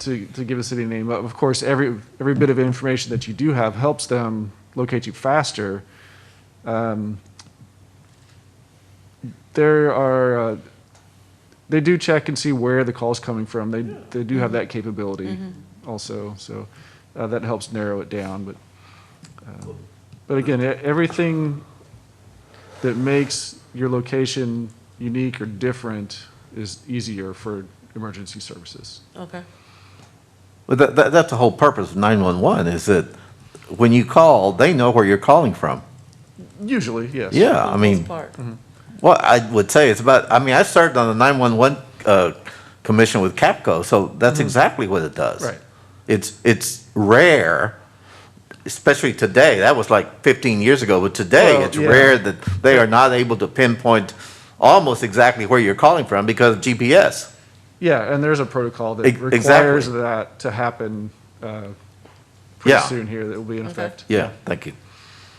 to give a city name, but of course, every bit of information that you do have helps them locate you faster. They do check and see where the call's coming from. They do have that capability also, so that helps narrow it down. But again, everything that makes your location unique or different is easier for emergency services. Okay. Well, that's the whole purpose of 911, is that when you call, they know where you're calling from. Usually, yes. Yeah, I mean, Part. well, I would say it's about, I mean, I served on the 911 commission with CAPCO, so that's exactly what it does. Right. It's rare, especially today, that was like 15 years ago, but today, Well, it's yeah. rare that they are not able to pinpoint almost exactly where you're calling from because of GPS. Yeah, and there's a protocol that Exactly. requires that to happen pretty Yeah. soon here that will be in effect. Yeah, thank you.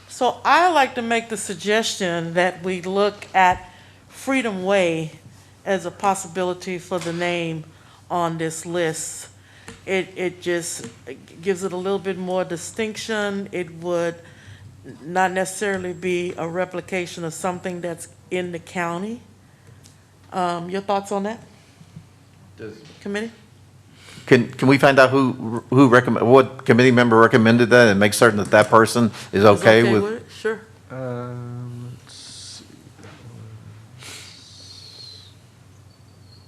So I like to make the suggestion that we look at Freedom Way as a possibility for the name on this list. It just gives it a little bit more distinction. It would not necessarily be a replication of something that's in the county. Your thoughts on that? Committee? Can we find out what committee member recommended that and make certain that that person is okay with? it? Sure. Let's see.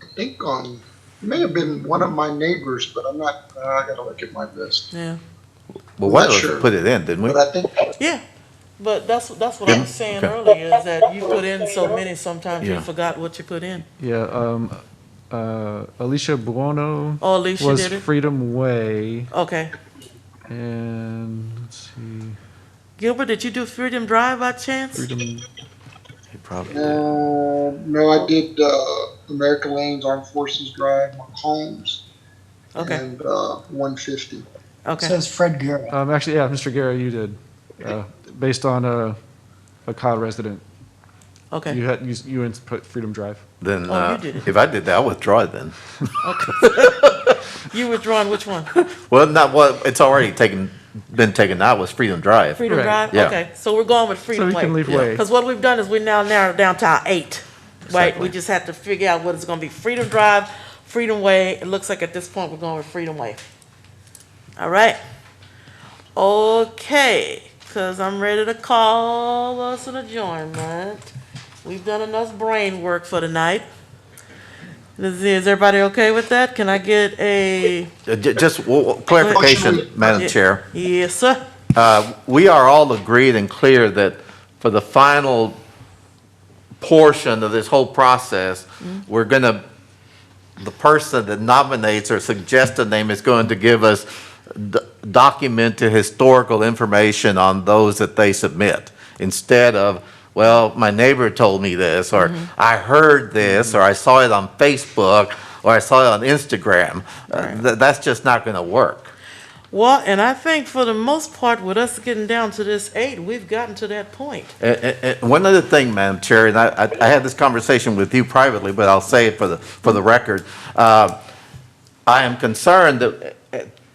I think it may have been one of my neighbors, but I'm not, I gotta look at my list. Yeah. Well, one of Not us sure. put it in, didn't we? But I think, Yeah, but that's what I was saying Okay. earlier, is that you put in so many, sometimes you Yeah. forgot what you put in. Yeah, Alicia Buono Oh, Alicia was did it? Freedom Way, Okay. and let's see, Gilbert, did you do Freedom Drive by chance? Freedom, He probably did. no, I did, American Lanes Armed Forces Drive, Holmes, Okay, and, 150. It okay, says Fred Garrett. actually, yeah, Mr. Guerra, you did, based on a Kyle resident. Okay. You input Freedom Drive. Then, Oh, you did it. if I did that, I'll withdraw it then. You withdrawing which one? Well, not, well, it's already been taken out, was Freedom Drive. Freedom Right. Drive? Yeah. Okay, so we're going with Freedom So we Way. can leave Way. Because what we've done is we now narrowed it down to our 8, right? Exactly. We just have to figure out what it's gonna be. Freedom Drive, Freedom Way. It looks like at this point, we're going with Freedom Way. All right. Okay, because I'm ready to call us an adjournment. We've done enough brain work for tonight. Is everybody okay with that? Can I get a? Just clarification, Motion. Madam Chair. Yes, sir. We are all agreed and clear that for the final portion of this whole process, we're gonna, the person that nominates or suggests a name is going to give us documented historical information on those that they submit, instead of, well, my neighbor told me this, or I heard this, or I saw it on Facebook, or I saw it on Instagram. That's just not gonna work. Well, and I think for the most part, with us getting down to this 8, we've gotten to that point. And one other thing, Madam Chair, and I had this conversation with you privately, but I'll say it for the record. I am concerned that,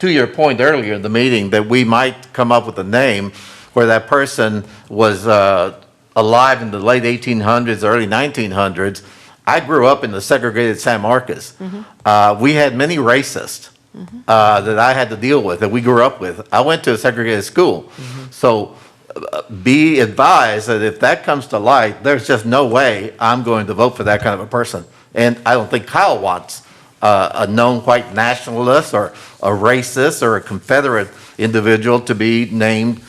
to your point earlier in the meeting, that we might come up with a name where that person was alive in the late 1800s, early 1900s. I grew up in the segregated San Marcos. We had many racists that I had to deal with, that we grew up with. I went to a segregated school. So be advised that if that comes to light, there's just no way I'm going to vote for that kind of a person. And I don't think Kyle wants a known white nationalist or a racist or a Confederate individual to be named,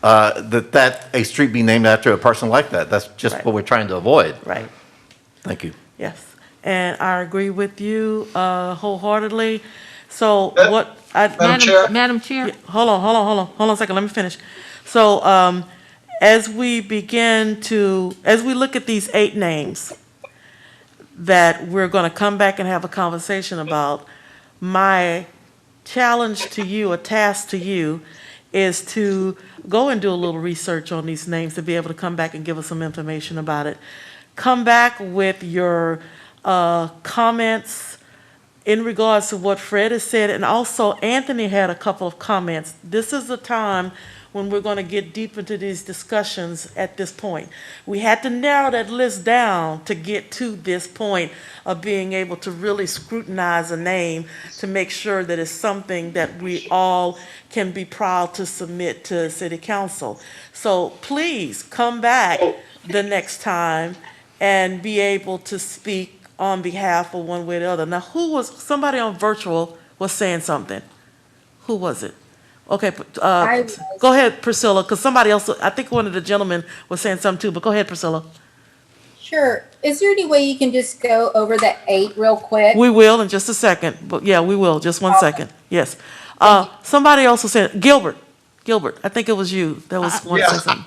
that a street be named after a person like that. That's just Right. what we're trying to avoid. Right. Thank you. Yes. And I agree with you wholeheartedly. So Madam what Chair? Madam Chair, hold on a second, let me finish. So, as we look at these 8 names that we're gonna come back and have a conversation about, my challenge to you, a task to you, is to go and do a little research on these names to be able to come back and give us some information about it. Come back with your comments in regards to what Fred has said, and also Anthony had a couple of comments. This is the time when we're going to get deep into these discussions at this point. We had to narrow that list down to get to this point of being able to really scrutinize a name to make sure that it's something that we all can be proud to submit to City Council. So please come back the next time and be able to speak on behalf of one way or the other. Now, somebody on virtual was saying something. Who was it? Okay, I was. go ahead, Priscilla, because somebody else, I think one of the gentlemen was saying something too, but go ahead, Priscilla. Sure. Is there any way you can just go over the 8 real quick? We will in just a second, but yeah, we will, just one second, yes. Somebody else was saying, Gilbert, I think it was you that was one Yes, saying.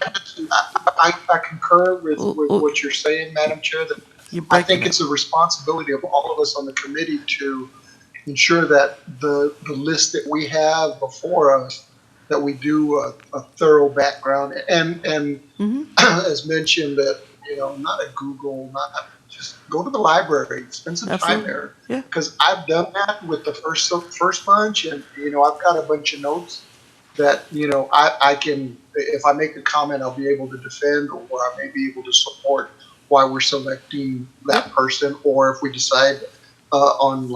I concur with Ooh. what you're saying, Madam Chair, that You're I breaking think it. it's a responsibility of all of us on the committee to ensure that the list that we have before us, that we do a thorough background and as mentioned, that, not a Google, not just go to the library, spend some time Absolutely. there. Yeah. Because I've done that with the first bunch, and I've got a bunch of notes that I can, if I make a comment, I'll be able to defend, or I may be able to support why we're selecting that person, or if we decide on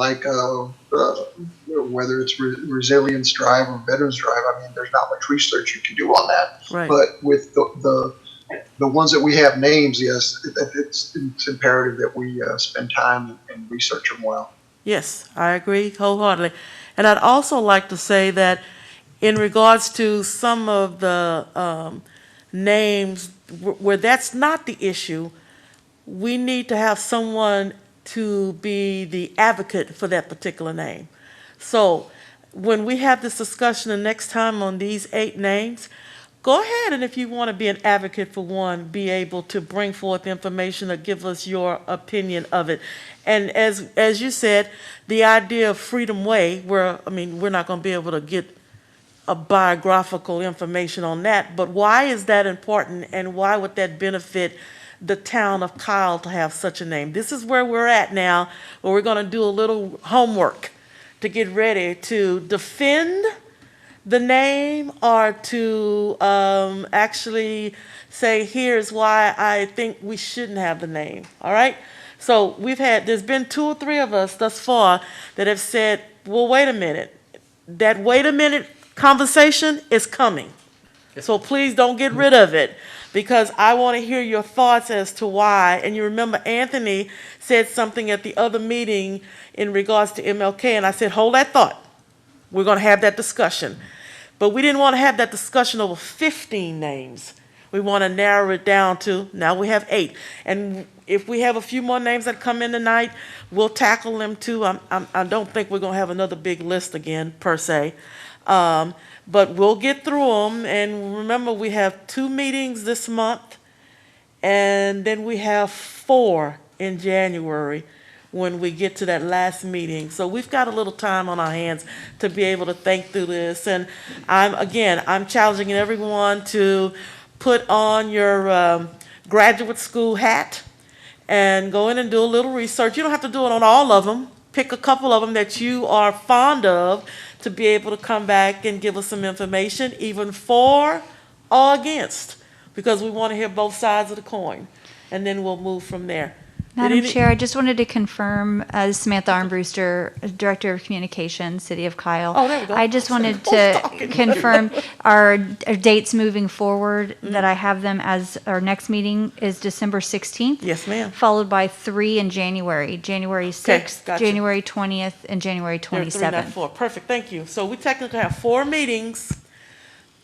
whether it's Resilience Drive or Veterans Drive. I mean, there's not much research you can do on that. Right. But with the ones that we have names, yes, it's imperative that we spend time and research them well. Yes, I agree wholeheartedly. And I'd also like to say that in regards to some of the names where that's not the issue, we need to have someone to be the advocate for that particular name. So when we have this discussion the next time on these 8 names, go ahead, and if you want to be an advocate for one, be able to bring forth information or give us your opinion of it. And as you said, the idea of Freedom Way, we're not going to be able to get a biographical information on that, but why is that important, and why would that benefit the town of Kyle to have such a name. This is where we're at now, where we're going to do a little homework to get ready to defend the name or to actually say, here's why I think we shouldn't have the name. All right? So there's been 2 or 3 of us thus far that have said, well, wait a minute. That wait a minute conversation is coming. So please don't get rid of it, because I want to hear your thoughts as to why. And you remember Anthony said something at the other meeting in regards to MLK, and I said, hold that thought. We're going to have that discussion. But we didn't want to have that discussion over 15 names. We want to narrow it down to, now we have 8. And if we have a few more names that come in tonight, we'll tackle them too. I don't think we're going to have another big list again, per se. But we'll get through them. And remember, we have 2 meetings this month, and then we have 4 in January when we get to that last meeting. So we've got a little time on our hands to be able to think through this. And I'm challenging everyone to put on your graduate school hat and go in and do a little research. You don't have to do it on all of them. Pick a couple of them that you are fond of to be able to come back and give us some information, even for or against, because we want to hear both sides of the coin, and then we'll move from there. Madam Chair, I just wanted to confirm, Samantha Armbruster, Director of Communications, City of Kyle. Oh, there we go. I just wanted to confirm our dates moving forward, that I have them as our next meeting is December 16th. Yes, ma'am. Followed by 3 in January, January 6th, gotcha. January 20th, and January There are 3, not 27th. 4. Perfect, thank you. So we technically have 4 meetings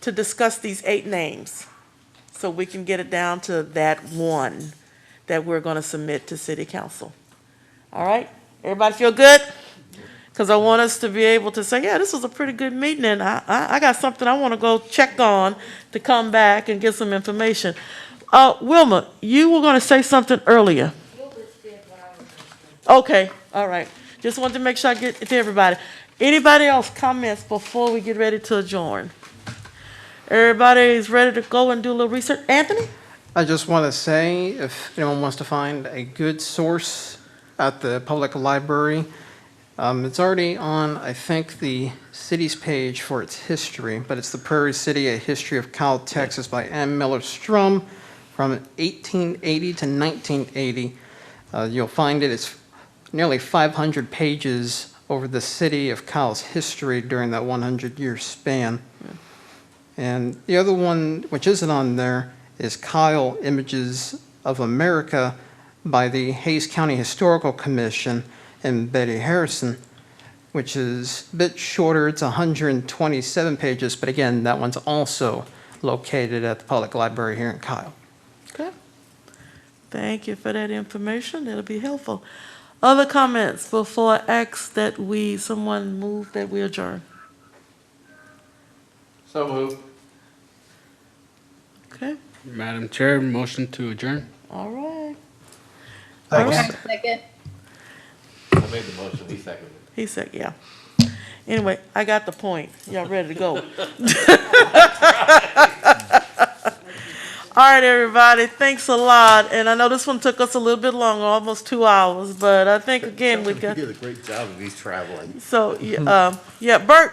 to discuss these 8 names, so we can get it down to that one that we're going to submit to City Council. All right? Everybody feel good? Because I want us to be able to say, yeah, this was a pretty good meeting, and I got something I want to go check on to come back and get some information. Wilma, you were going to say something earlier. Okay, all right. Just wanted to make sure I get it to everybody. Anybody else comments before we get ready to adjourn? Everybody's ready to go and do a little research. Anthony? I just want to say, if anyone wants to find a good source at the public library, it's already on, I think, the city's page for its history, but it's the Prairie City, A History of Kyle, Texas by M. Miller Strum from 1880 to 1980. You'll find it's nearly 500 pages over the city of Kyle's history during that 100-year span. And the other one, which isn't on there, is Kyle Images of America by the Hays County Historical Commission and Betty Harrison, which is a bit shorter. It's 127 pages, but again, that one's also located at the public library here in Kyle. Okay. Thank you for that information. That'll be helpful. Other comments before I ask that someone move that we adjourn? So moved. Okay, Madam Chair, motion to adjourn. all right. Second. Second. I made the motion, he seconded it. He said, yeah. Anyway, I got the point. Y'all ready to go? All right, everybody, thanks a lot. And I know this one took us a little bit longer, almost 2 hours, but I think, again, we got. You did a great job of these traveling. So, yeah, Bert,